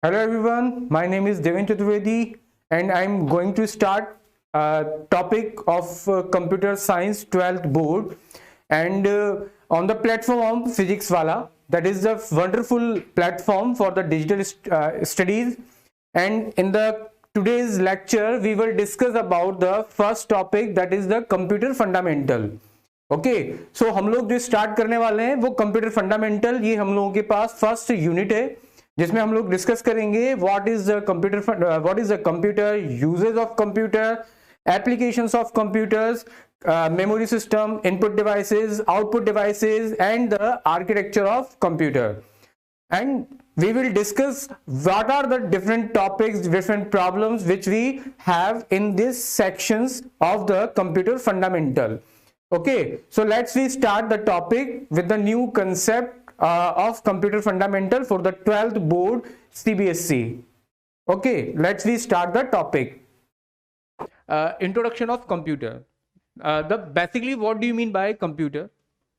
Hello everyone, my name is Devin Chaturvedi and I'm going to start a topic of computer science 12th board and on the platform of Physics Wala, that is the wonderful platform for the digital studies. And in the today's lecture we will discuss about the first topic, that is the computer fundamental. Okay so हम लोग जो start करने वाले हैं वो computer fundamental, ये हम लोगों के पास फर्स्ट यूनिट है जिसमें हम लोग डिस्कस करेंगे what is the computer, uses of computer, applications of computers, memory system, input devices, output devices, and the architecture of computer. And we will discuss what are the different topics, different problems which we have in these sections of the computer fundamental. Okay, so let's we start the topic with the new concept of computer fundamental for the 12th board CBSE. Okay, let's we start the topic. Introduction of computer. The basically, what do you mean by computer?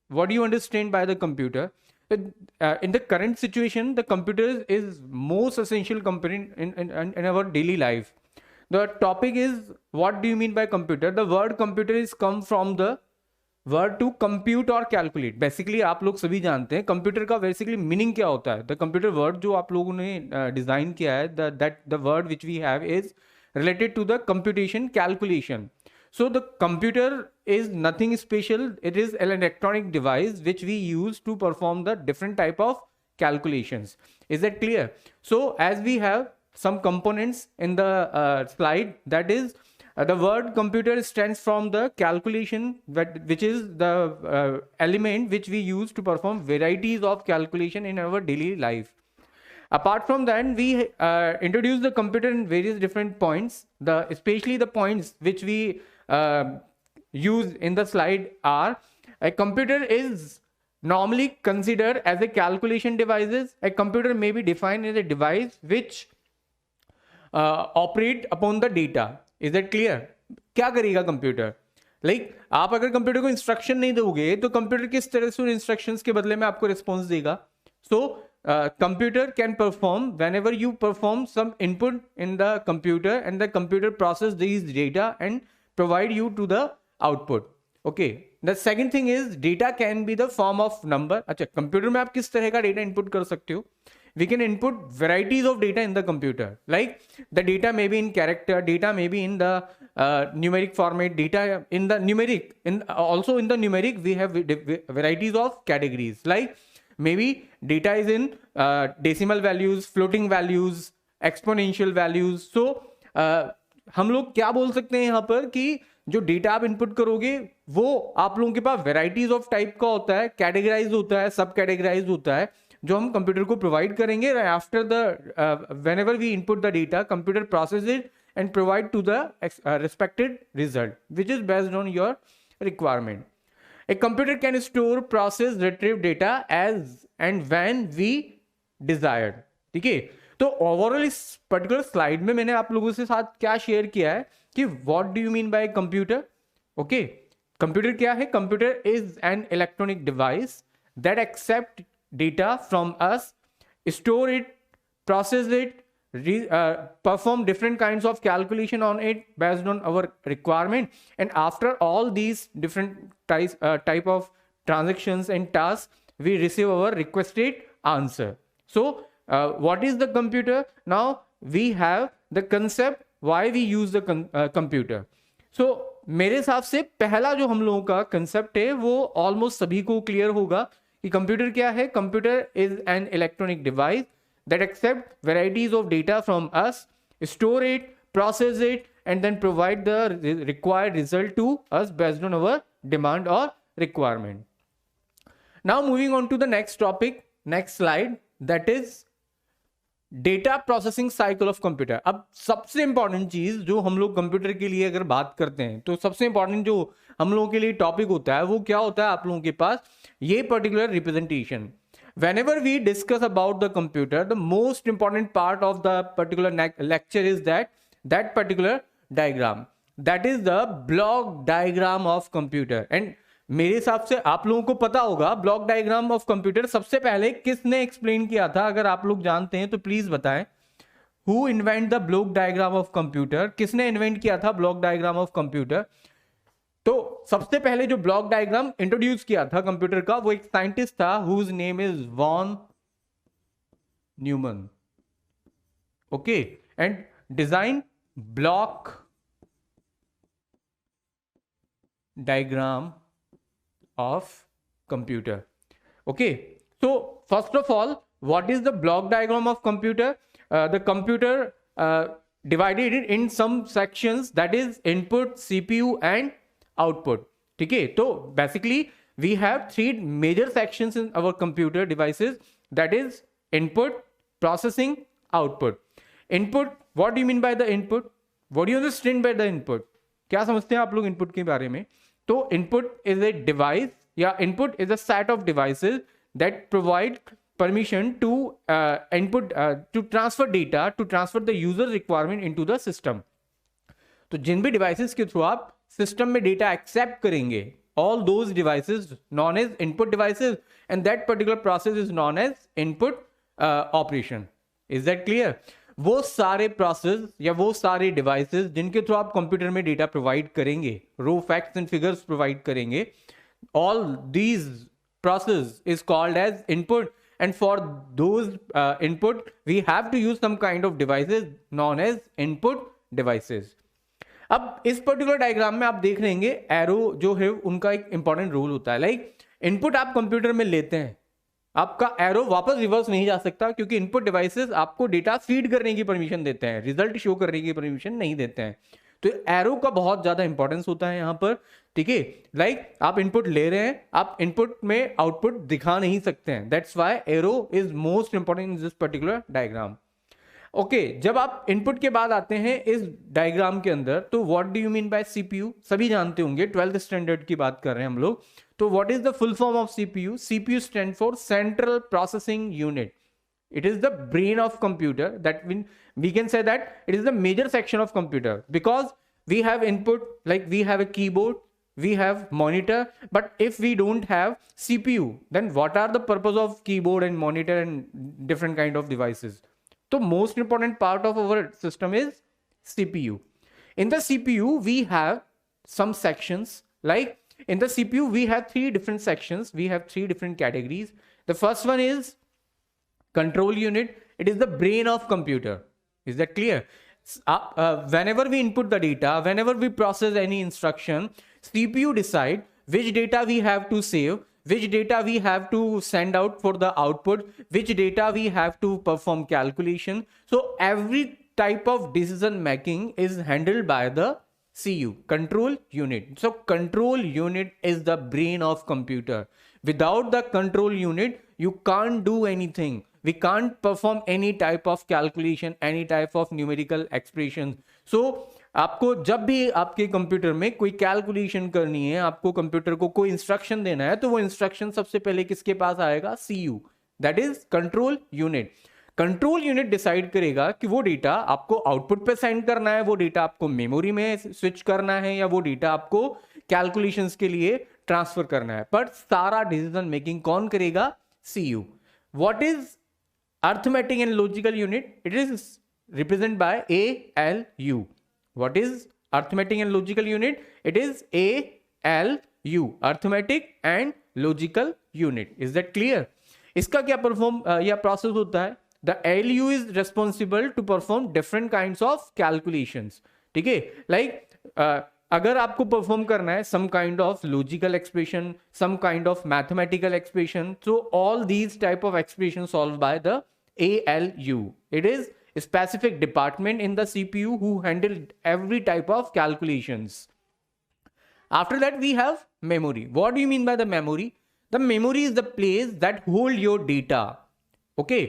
What do you understand by the computer? In the current situation, the computer is most essential component in our daily life. The topic is, what do you mean by computer? The word computer is come from the word to compute और calculate. Basically आप लोग सभी जानते हैं computer का basically meaning क्या होता है. द कंप्यूटर वर्ड जो आप लोगों ने डिजाइन किया है, that the word which we have is related to the computation, calculation. So the computer is nothing special. It is an electronic device which we use to perform the different type of calculations. Is that clear? So as we have some components in the slide, that is the word computer stands from the calculation, which is the element which we use to perform varieties of calculation in our daily life. Apart from that, we introduce the computer in various different points. Especially the points which we use in the slide are: a computer is normally considered as a calculation devices. A computer may be defined as a device which operate upon the data. Is that clear? क्या करेगा computer? Like आप अगर computer को instruction नहीं दोगे तो computer किस तरह से उन इंस्ट्रक्शंस के बदले में आपको रिस्पॉन्स देगा? सो computer can perform whenever you perform some input in the computer, and the computer process these data and provide you to the output. Okay, the second thing is data can be the form of number. अच्छा, computer में आप किस तरह का data input कर सकते हो? We can input varieties of data in the computer, like the data may be in character, data may be in the numeric format, data in the numeric, also in the numeric we have varieties of categories, like maybe data is in decimal values, floating values, exponential values. So हम लोग क्या बोल सकते हैं यहाँ पर कि जो डेटा आप इनपुट करोगे वो आप लोगों के पास वेराइटीज ऑफ टाइप का होता है, कैटेगराइज होता है, सब कैटेगराइज होता है, जो हम कंप्यूटर को प्रोवाइड करेंगे. After the whenever we input the data, computer process it and provide to the respected result which is based on your requirement. A computer can store, process, retrieve data as and when we desired. ठीक है, तो overall इस particular slide में मैंने आप लोगों से साथ क्या शेयर किया है कि what do you mean by computer. Okay, computer क्या है? Computer is an electronic device that accept data from us, store it, process it, perform different kinds of calculation on it based on our requirement, and after all these different type of transactions and tasks, we receive our requested answer. So what is the computer? Now we have the concept why we use the computer. So मेरे हिसाब से पहला जो हम लोगों का concept है वो ऑलमोस्ट सभी को क्लियर होगा कि कंप्यूटर क्या है. Computer is an electronic device that accept varieties of data from us, store it, process it, and then provide the required result to us based on our demand और requirement. Now moving on to the next topic, next slide, that is data processing cycle of computer. अब सबसे important चीज जो हम लोग computer के लिए अगर बात करते हैं तो सबसे इंपॉर्टेंट जो हम लोगों के लिए टॉपिक होता है वो क्या होता है आप लोगों के पास? ये particular representation. whenever we discuss about the computer, the most important part of the particular lecture is that particular diagram, that is the block diagram of computer. And मेरे हिसाब से आप लोगों को पता होगा ब्लॉक डायग्राम ऑफ कंप्यूटर सबसे पहले किसने एक्सप्लेन किया था? अगर आप लोग जानते हैं तो प्लीज बताएं. Who invent the block diagram of computer, किसने इन्वेंट किया था ब्लॉक डायग्राम ऑफ कंप्यूटर? तो सबसे पहले जो ब्लॉक डायग्राम इंट्रोड्यूस किया था कंप्यूटर का वो एक साइंटिस्ट था whose name is von Neumann. Okay, and design block diagram of computer. Okay, so first of all, what is the block diagram of computer? The computer divided it in some sections, that is input, CPU and output. ठीक है, तो basically we have three major sections in our computer devices, that is input, processing, output. Input, what do you mean by the input? What do you understand by the input? क्या समझते हैं आप लोग input के बारे में? तो input is a device या input is a set of devices that provide permission to input to transfer data, to transfer the user requirement into the system. तो जिन भी devices के थ्रू आप system में data accept करेंगे, all those devices known as input devices, and that particular process is known as input operation. Is that clear? वो सारे process या वो सारे devices जिनके थ्रू आप कंप्यूटर में data provide करेंगे, raw facts and figures provide करेंगे, all these process is called as input, and for those input we have to use some kind of devices known as input devices. अब इस particular diagram में आप देख रहेंगे arrow जो है उनका एक इंपॉर्टेंट रोल होता है. लाइक इनपुट आप कंप्यूटर में लेते हैं, आपका एरो वापस रिवर्स नहीं जा सकता क्योंकि इनपुट डिवाइसेस आपको डेटा फीड करने की परमिशन देते हैं, रिजल्ट शो करने की परमिशन नहीं देते हैं. तो एरो का बहुत ज्यादा इंपॉर्टेंस होता है यहाँ पर. ठीक है, लाइक आप इनपुट ले रहे हैं, आप इनपुट में आउटपुट दिखा नहीं सकते हैं. That's why arrow is most important in this particular diagram. Okay, जब आप इनपुट के बाद आते हैं इस डायग्राम के अंदर, तो what do you mean bye CPU? सभी जानते होंगे, 12th स्टैंडर्ड की बात कर रहे हैं हम लोग. तो what is the full form of CPU? CPU stand for central processing unit. It is the brain of computer. That we can say that it is the major section of computer because we have input, like we have a keyboard, we have monitor, but if we don't have CPU, then what are the purpose of keyboard and monitor and different kind of devices? So most important part of our system is CPU. In the CPU we have some sections, like in the CPU we have three different sections, we have three different categories. The first one is control unit. It is the brain of computer. Is that clear? Whenever we input the data, whenever we process any instruction, CPU decide which data we have to save, which data we have to send out for the output, which data we have to perform calculation. So every type of decision making is handled by the CU, control unit. So control unit is the brain of computer. Without the control unit, you can't do anything. We can't perform any type of calculation, any type of numerical expression. So आपको जब भी आपके computer में कोई calculation करनी है, आपको computer को कोई इंस्ट्रक्शन देना है, तो वो इंस्ट्रक्शन सबसे पहले किसके पास आएगा? CU, that is control unit. Control unit decide करेगा कि वो डेटा आपको आउटपुट पे सेंड करना है, वो डेटा आपको मेमोरी में स्विच करना है, या वो डेटा आपको कैलकुलेशंस के लिए ट्रांसफर करना है. पर सारा डिसीजन मेकिंग कौन करेगा? CU. What is arithmetic and logical unit? It is represented by ALU. What is arithmetic and logical unit? It is ALU, arithmetic and logical unit. Is that clear? इसका क्या perform या process होता है? The ALU is responsible to perform different kinds of calculations. ठीक है, like अगर आपको perform करना है some kind of logical expression, some kind of mathematical expression, so all these type of expressions solved by the ALU. It is a specific department in the CPU who handle every type of calculations. After that we have memory. What do you mean by the memory? The memory is the place that hold your data. Okay,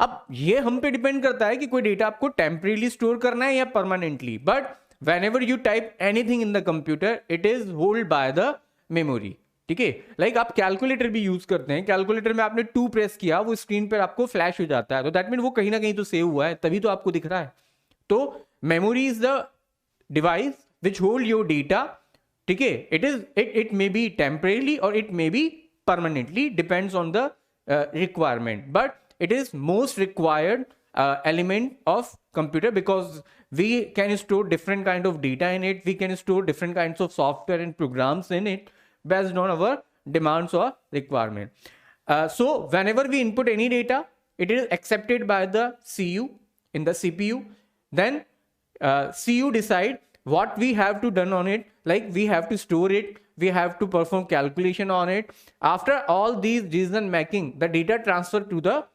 अब ये हम पे depend करता है कि कोई data आपको temporarily store करना है या permanently. But whenever you type anything in the computer, it is held by the memory. ठीक है, लाइक आप कैलकुलेटर भी यूज करते हैं, कैलकुलेटर में आपने 2 प्रेस किया, वो स्क्रीन पर आपको फ्लैश हो जाता है, तो दैट मीन वो कहीं ना कहीं तो सेव हुआ है, तभी तो आपको दिख रहा है. तो memory is the device which hold your data. ठीक है, इट मे बी टेम्परेली और it may be permanently, depends on the requirement, but it is most required element of computer, because we can store different kind of data in it, we can store different kinds of software and programs in it based on our demands or requirement. So whenever we input any data, it is accepted by the CU in the CPU. Then CU decide what we have to done on it, like we have to store it, we have to perform calculation on it. After all these decision making, the data transfer to the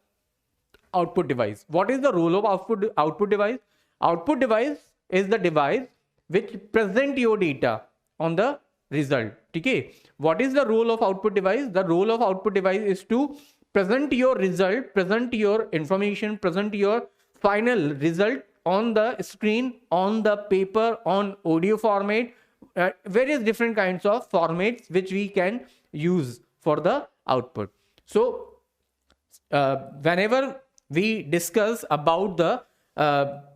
output device. What is the role of output device? Output device is the device which present your data on the result. Okay, what is the role of output device? The role of output device is to present your result, present your information, present your final result on the screen, on the paper, on audio format, various different kinds of formats which we can use for the output. So whenever we discuss about the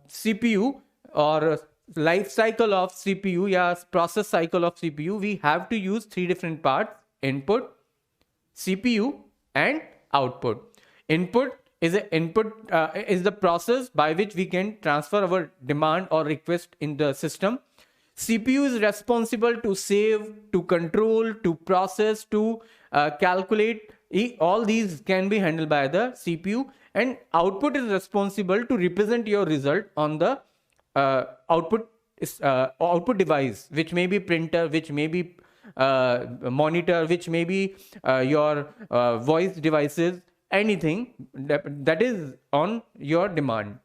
CPU or life cycle of CPU, yeah, process cycle of CPU, we have to use three different parts: input, CPU, and output. Input is is the process by which we can transfer our demand or request in the system. CPU is responsible to save, to control, to process, to calculate. All these can be handled by the CPU, and output is responsible to represent your result on the output device, which may be printer, which may be monitor, which may be your voice devices, anything that is on your demand.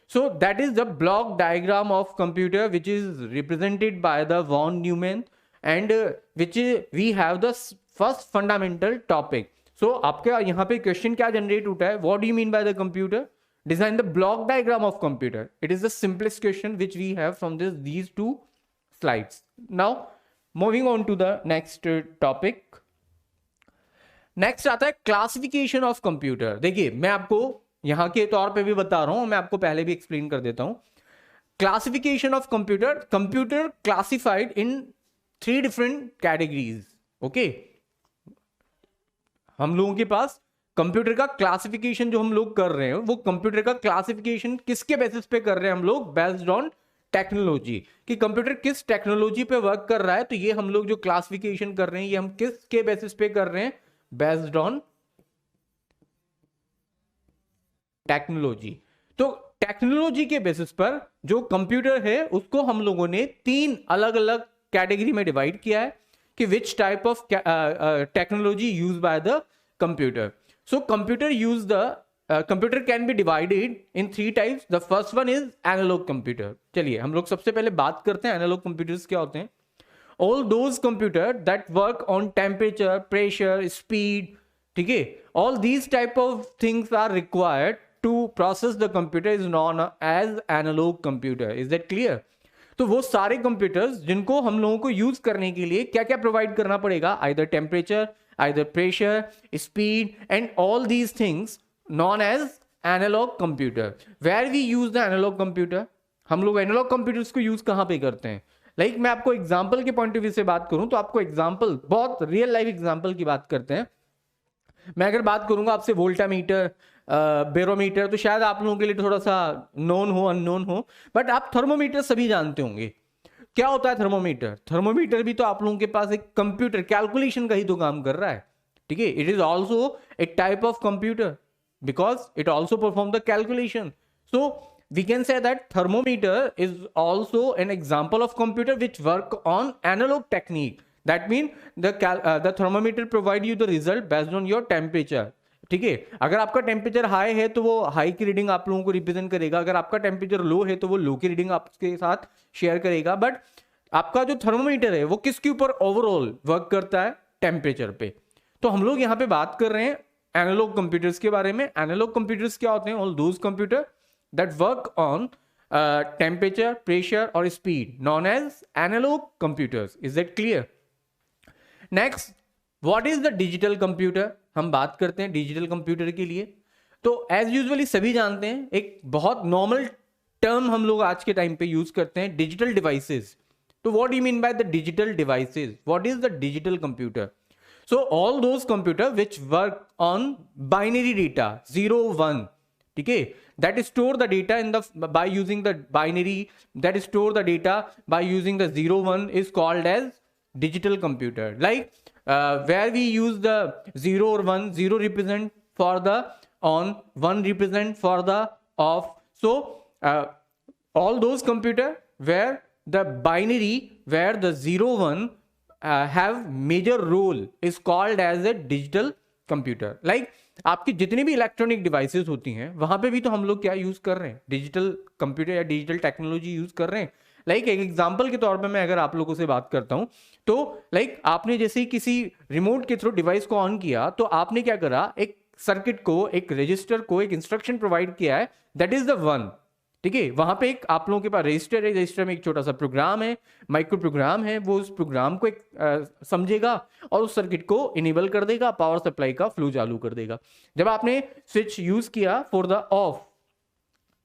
So that is the block diagram of computer, which is represented by the von Neumann, and we have the first fundamental topic. So आपके यहाँ पे question क्या generate होता है? What do you mean by the computer? Design the block diagram of computer. It is the simplest question which we have from these two slides. Now moving on to the next topic. Next आता है classification of computer. देखिए मैं आपको यहां के तौर पे भी बता रहा हूं, मैं आपको पहले भी एक्सप्लेन कर देता हूं. Classification of computer. Computer classified in 3 different categories. Okay, हम लोगों के पास कंप्यूटर का क्लासिफिकेशन जो हम लोग कर रहे हैं, वो कंप्यूटर का क्लासिफिकेशन किसके बेसिस पे कर रहे हैं हम लोग? Based on technology. कि कंप्यूटर किस टेक्नोलॉजी पे वर्क कर रहा है, तो ये हम लोग जो क्लासिफिकेशन कर रहे हैं ये हम किसके बेसिस पे कर रहे हैं? Based on technology. तो टेक्नोलॉजी के बेसिस पर जो कंप्यूटर है उसको हम लोगों ने 3 अलग अलग कैटेगरी में डिवाइड किया है कि which type of technology use by the computer. So computer can be divided in 3 types. The first one is analog computer. चलिए हम लोग सबसे पहले बात करते हैं एनालॉग कंप्यूटर्स क्या होते हैं. All those computers that work on temperature, pressure, speed, ठीक है, all these type of things are required to process the computer is known as analog computer. Is that clear? तो वो सारे कंप्यूटर्स जिनको हम लोगों को यूज करने के लिए क्या क्या प्रोवाइड करना पड़ेगा? either temperature, either pressure, speed, and all these things known as analog computer. Where we use the analog computer? हम लोग एनालॉग कंप्यूटर्स को यूज कहाँ पे करते हैं? लाइक मैं आपको एग्जाम्पल के पॉइंट ऑफ व्यू से बात करूं तो आपको एग्जाम्पल, बहुत रियल लाइफ एग्जाम्पल की बात करते हैं. मैं अगर बात करूंगा आपसे वोल्टामीटर, बेरोमीटर, तो शायद आप लोगों के लिए थोड़ा सा नोन हो, अननोन हो, बट आप थर्मोमीटर सभी जानते होंगे. क्या होता है थर्मोमीटर? थर्मोमीटर भी तो आप लोगों के पास एक कंप्यूटर कैलकुलेशन का ही तो काम कर रहा है. ठीक है, it is also a type of computer because it also perform the calculation. So we can say that thermometer is also an example of computer which work on analog technique. That means the thermometer provide you the result based on your temperature. ठीक है, अगर आपका temperature high है तो वो high की reading आप लोगों को रिप्रेजेंट करेगा, अगर आपका टेम्परेचर लो है तो वो लो की रीडिंग आपके साथ शेयर करेगा. बट आपका जो थर्मोमीटर है वो किसके ऊपर ओवरऑल वर्क करता है? टेम्परेचर पे. तो हम लोग यहाँ पे बात कर रहे हैं एनालॉग कंप्यूटर्स के बारे में. एनालॉग कंप्यूटर्स क्या होते हैं? All those computer that work on temperature, pressure or speed, known as analog computers. Is that clear? Next, what is the digital computer? हम बात करते हैं डिजिटल कंप्यूटर के लिए. तो एज यूजुअली सभी जानते हैं एक बहुत नॉर्मल टर्म हम लोग आज के टाइम पे यूज करते हैं, डिजिटल डिवाइसेस. तो what do you mean by the digital devices? What is the digital computer? So all those computer which work on binary data 0 1. ठीक है, that store the data in the by using the binary, that store the data by using the 0 1 is called as digital computer. Like where we use the 0 or 1, 0 represent for the on, 1 represent for the off. So all those computer where the binary, where the 0 1 have major role is called as a digital computer. Like आपकी जितनी भी electronic devices होती हैं वहां पे भी तो हम लोग क्या यूज कर रहे हैं, डिजिटल कंप्यूटर या डिजिटल टेक्नोलॉजी यूज कर रहे हैं. लाइक एक एग्जांपल के तौर पे मैं अगर आप लोगों से बात करता हूं तो लाइक आपने जैसे ही किसी रिमोट के थ्रू डिवाइस को ऑन किया तो आपने क्या करा, एक सर्किट को, एक रजिस्टर को एक इंस्ट्रक्शन प्रोवाइड किया है, दैट इज द 1. ठीक है, वहां पे एक आप लोगों के पास रजिस्टर है, रजिस्टर में एक छोटा सा प्रोग्राम है, माइक्रो प्रोग्राम है, वो उस प्रोग्राम को एक समझेगा और उस सर्किट को इनेबल कर देगा, पावर सप्लाई का फ्लो चालू कर देगा. जब आपने स्विच यूज किया फॉर द ऑफ,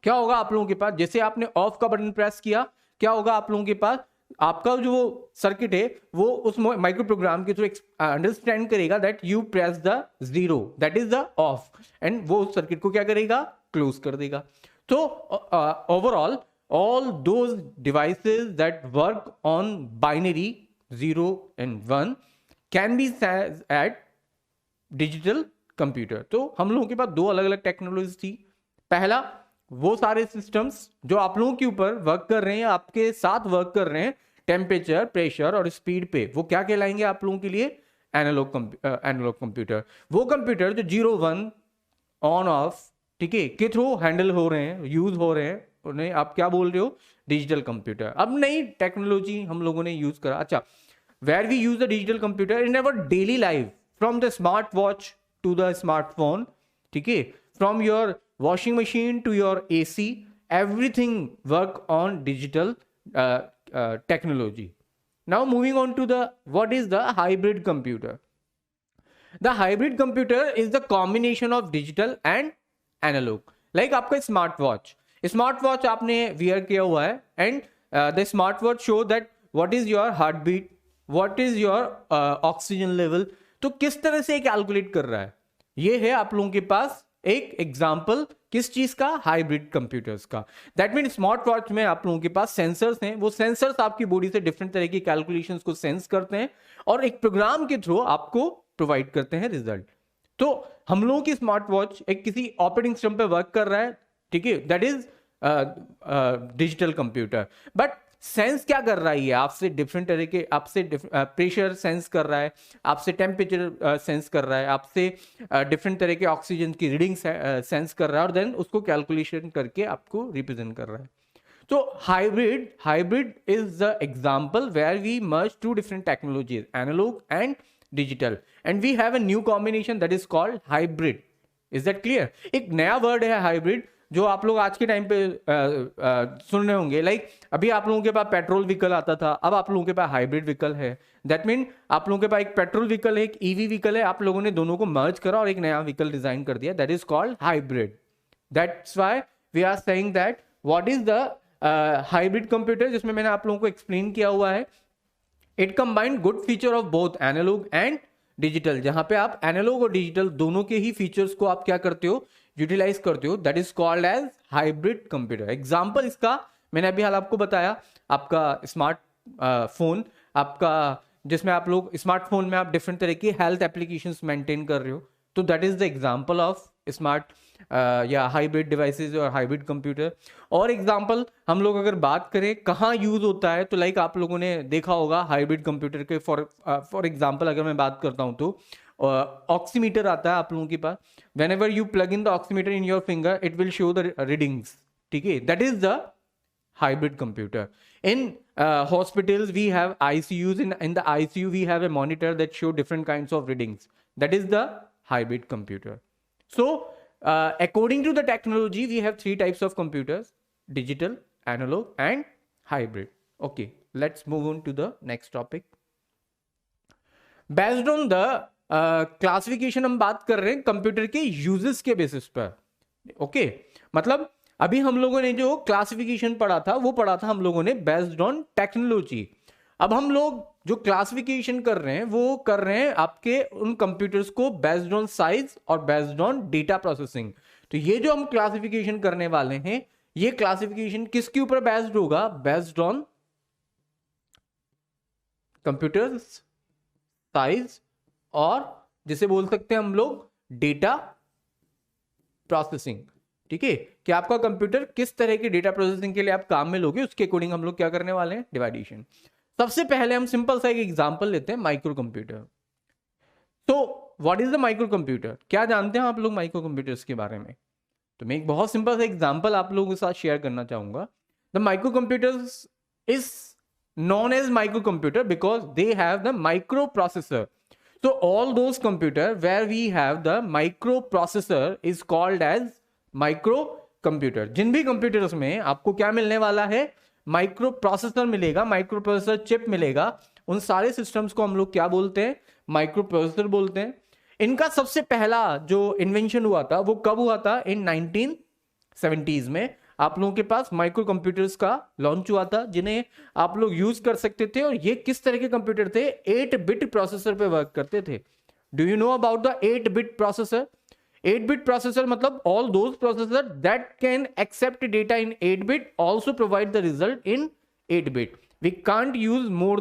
क्या होगा आप लोगों के पास, जैसे आपने ऑफ का बटन प्रेस किया, क्या होगा आप लोगों के पास, आपका जो सर्किट है वो उस माइक्रो प्रोग्राम के थ्रू अंडरस्टैंड करेगा that you press the 0, that is the of, and वो उस सर्किट को क्या करेगा, क्लोज कर देगा. तो overall all those devices that work on binary 0 and 1 can be at digital computer. तो हम लोगों के पास दो अलग अलग टेक्नोलॉजी थी. पहला, वो सारे सिस्टम्स जो आप लोगों के ऊपर वर्क कर रहे हैं, आपके साथ वर्क कर रहे हैं टेम्परेचर, प्रेशर और स्पीड पे, वो क्या कहलाएंगे आप लोगों के लिए, एनालॉग कंप्यूटर. वो कंप्यूटर जो 0 1 ऑन ऑफ, ठीक है, के थ्रू हैंडल हो रहे हैं, यूज हो रहे हैं, उन्हें आप क्या बोल रहे हो, डिजिटल कंप्यूटर. अब नई टेक्नोलॉजी हम लोगों ने यूज करा. अच्छा, where we use the digital computer in our daily life, from the smart watch to the smartphone, ठीक है, from your washing machine to your AC, everything work on digital technology. Now moving on to the what is the hybrid computer. The hybrid computer is the combination of digital and analog. Like आपका smart watch आपने wear किया हुआ है, and the smart watch show that what is your heart beat, what is your oxygen level. तो किस तरह से calculate कर रहा है, ये है आप लोगों के पास एक एग्जाम्पल किस चीज का, हाइब्रिड कंप्यूटर्स का. दैट मीन स्मार्ट वॉच में आप लोगों के पास सेंसर्स हैं, वो सेंसर्स आपकी बॉडी से डिफरेंट तरह की कैलकुलेशंस को सेंस करते हैं और एक प्रोग्राम के थ्रू आपको प्रोवाइड करते हैं रिजल्ट. तो हम लोगों की स्मार्ट वॉच एक किसी ऑपरेटिंग सिस्टम पे वर्क कर रहा है, ठीक है, that is digital computer. But sense क्या कर रहा है, आपसे डिफरेंट तरह के, आपसे प्रेशर सेंस कर रहा है, आपसे टेम्परेचर सेंस कर रहा है, आपसे डिफरेंट तरह के ऑक्सीजन की रीडिंग सेंस कर रहा है, और देन उसको कैलकुलेशन करके आपको रिप्रेजेंट कर रहा है. तो hybrid is the example where we merge two different technologies, analog and digital, and we have a new combination that is called hybrid. Is that clear? एक नया वर्ड है हाइब्रिड, जो आप लोग आज के टाइम पे सुन रहे होंगे. लाइक अभी आप लोगों के पास पेट्रोल व्हीकल आता था, अब आप लोगों के पास हाइब्रिड व्हीकल है. दैट मीन आप लोगों के पास एक पेट्रोल व्हीकल है, एक ईवी व्हीकल है, आप लोगों ने दोनों को मर्ज करा और एक नया व्हीकल डिजाइन कर दिया, that is called hybrid. That's why we are saying that what is the hybrid computer, जिसमें मैंने आप लोगों को एक्सप्लेन किया हुआ है. It combine good feature of both analog and digital, जहां पे आप एनालॉग और डिजिटल दोनों के ही फीचर्स को आप क्या करते हो, यूटिलाइज करते हो. That is called as hybrid computer. Example इसका मैंने अभी हाल आपको बताया, आपका स्मार्ट फोन, आपका जिसमें आप लोग स्मार्टफोन में आप डिफरेंट तरह की हेल्थ एप्लीकेशंस मेंटेन कर रहे हो, तो that is the example of smart या हाइब्रिड डिवाइसेस और हाइब्रिड कंप्यूटर. और एग्जांपल हम लोग अगर बात करें कहाँ यूज होता है, तो लाइक आप लोगों ने देखा होगा हाइब्रिड कंप्यूटर के फॉर एग्जांपल अगर मैं बात करता हूँ तो ऑक्सीमीटर आता है आप लोगों के पास. whenever you plug in the oximeter in your finger, it will show the readings, ठीक है, that is the hybrid computer. In hospitals we have ICUs, in the ICU we have a monitor that show different kinds of readings, that is the hybrid computer. So according to the technology we have three types of computers: digital, analog and hybrid. Okay, let's move on to the next topic. Based on the classification हम बात कर रहे हैं computer के uses के basis पर. Okay, मतलब अभी हम लोगों ने जो क्लासिफिकेशन पढ़ा था वो पढ़ा था हम लोगों ने बेस्ड ऑन टेक्नोलॉजी. अब हम लोग जो क्लासिफिकेशन कर रहे हैं वो कर रहे हैं आपके उन कंप्यूटर्स को बेस्ड ऑन साइज और बेस्ड ऑन डेटा प्रोसेसिंग. तो ये जो हम क्लासिफिकेशन करने वाले हैं, ये क्लासिफिकेशन किसके ऊपर बेस्ड होगा? बेस्ड ऑन कंप्यूटर साइज और जिसे बोल सकते हैं हम लोग डेटा प्रोसेसिंग। ठीक है, कि आपका कंप्यूटर किस तरह के डेटा प्रोसेसिंग के लिए आप काम में लोगे, उसके अकॉर्डिंग हम लोग क्या करने वाले हैं? डिवाइडेशन। सबसे पहले हम सिंपल सा एक एग्जांपल लेते हैं, माइक्रो कंप्यूटर। तो what is the micro computer? क्या जानते हैं आप लोग माइक्रो कंप्यूटर्स के बारे में? तो मैं एक बहुत सिंपल सा एग्जांपल आप लोगों के साथ शेयर करना चाहूंगा। The micro computers is known as microcomputer because they have the microprocessor. So all those computer where we have the microprocessor is called as microcomputer. जिन भी कंप्यूटर्स में आपको क्या मिलने वाला है? माइक्रो प्रोसेसर मिलेगा, माइक्रो प्रोसेसर चिप मिलेगा। उन सारे सिस्टम्स को हम लोग क्या बोलते हैं? माइक्रो प्रोसेसर बोलते हैं। इनका सबसे पहला जो इन्वेंशन हुआ था वो कब हुआ था? इन 1970s में आप लोगों के पास माइक्रो कंप्यूटर्स का लॉन्च हुआ था, जिन्हें आप लोग यूज कर सकते थे। और ये किस तरह के कंप्यूटर थे? 8 बिट प्रोसेसर पे वर्क करते थे। Do you know about the 8 bit processor? 8 bit processor मतलब all those processor that can accept data in 8 bit also provide the result in 8 bit. We can't use more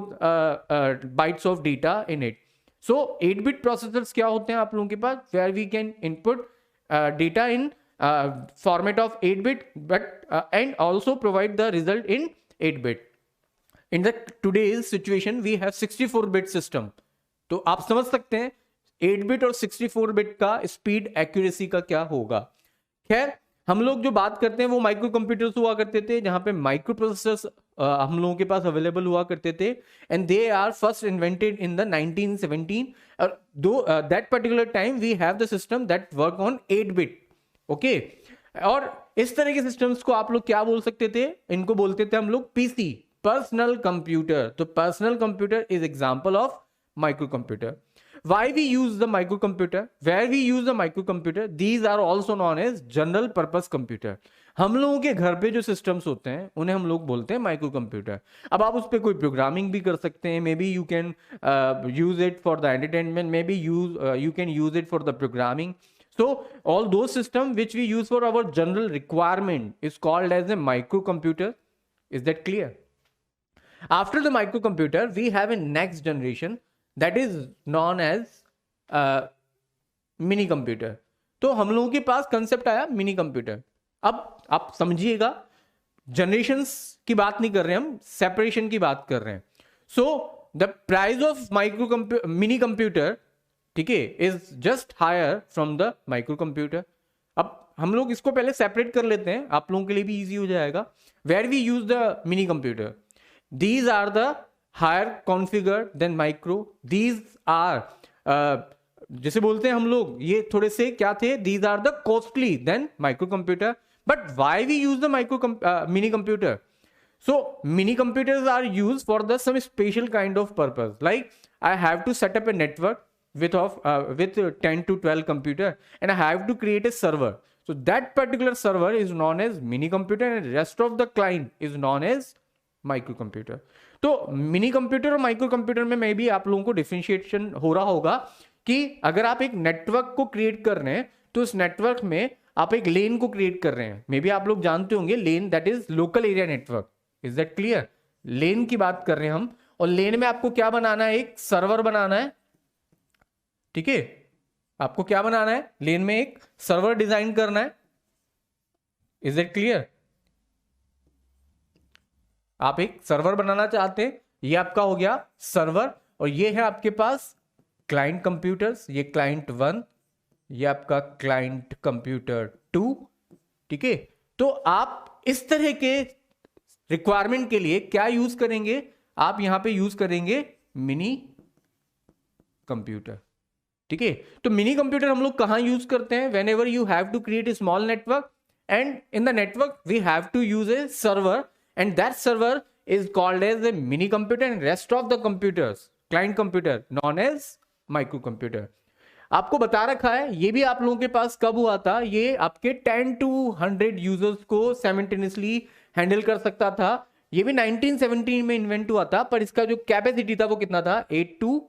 bytes of data in it. So 8 bit processors क्या होते हैं आप लोगों के पास? Where we can input data in format of 8 bit but and also provide the result in 8 bit. In the today's situation we have 64 bit system. तो आप समझ सकते हैं 8 bit और 64 bit का स्पीड एक्यूरेसी का क्या होगा। खैर, हम लोग जो बात करते हैं वो माइक्रो कंप्यूटर्स हुआ करते थे, जहां पे माइक्रो प्रोसेसर्स हम लोगों के पास अवेलेबल हुआ करते थे। And they are first invented in the 1917। Though that particular time we have the system that work on 8 bit. Okay, और इस तरह के सिस्टम्स को आप लोग क्या बोल सकते थे? इनको बोलते थे हम लोग पीसी, पर्सनल कंप्यूटर। तो personal computer is example of micro computer. Why we use the micro computer? Where we use the micro computer? These are also known as general purpose computer. हम लोगों के घर पे जो सिस्टम्स होते हैं उन्हें हम लोग बोलते हैं माइक्रो कंप्यूटर। अब आप उस पर कोई प्रोग्रामिंग भी कर सकते हैं। May be you can use it for the entertainment, may be you can use it for the programming. So all those systems which we use for our general requirement is called as a microcomputer. Is that clear? After the microcomputer, we have a next generation that is known as mini computer. तो हम लोगों के पास concept आया mini computer. अब आप समझिएगा, generations की बात नहीं कर रहे, हम सेपरेशन की बात कर रहे हैं। So the price of mini computer, ठीक है, is just higher from the micro computer. अब हम लोग इसको पहले सेपरेट कर लेते हैं, आप लोगों के लिए भी इजी हो जाएगा। Where we use the mini computer, these are the higher configure than micro. These are जैसे बोलते हैं हम लोग, ये थोड़े से क्या थे? These are the costly than micro computer. But why we use the mini computer? So mini computers are used for the some special kind of purpose. Like I have to set up a network with 10 to 12 computer and I have to create a server. So that particular server is known as mini computer and rest of the client is known as microcomputer. तो mini computer और micro computer में मे भी आप लोगों को differentiation हो रहा होगा कि अगर आप एक नेटवर्क को क्रिएट कर रहे हैं तो उस नेटवर्क में आप एक लेन को क्रिएट कर रहे हैं। मे बी आप लोग जानते होंगे LAN that is local area network. Is that clear? LAN की बात कर रहे हैं हम, और लेन में आपको क्या बनाना है? एक सर्वर बनाना है। ठीक है, आपको क्या बनाना है? लेन में एक सर्वर डिजाइन करना है। Is that clear? आप एक सर्वर बनाना चाहते हैं, ये आपका हो गया सर्वर, और ये है आपके पास क्लाइंट कंप्यूटर्स। ये क्लाइंट 1, ये आपका क्लाइंट कंप्यूटर 2। ठीक है, तो आप इस तरह के रिक्वायरमेंट के लिए क्या यूज करेंगे? आप यहां पे यूज करेंगे मिनी कंप्यूटर। ठीक है, तो मिनी कंप्यूटर हम लोग कहां यूज करते हैं? Whenever you have to create a small network and in the network we have to use a server and that server is called as a mini computer and rest of the computers client computer known as micro computer. आपको बता रखा है, ये भी आप लोगों के पास कब हुआ था? ये आपके 10 to 100 यूजर्स को साइमल्टेनियसली हैंडल कर सकता था। ये भी 1917 में इन्वेंट हुआ था, पर इसका जो कैपेसिटी था वो कितना था? 8 to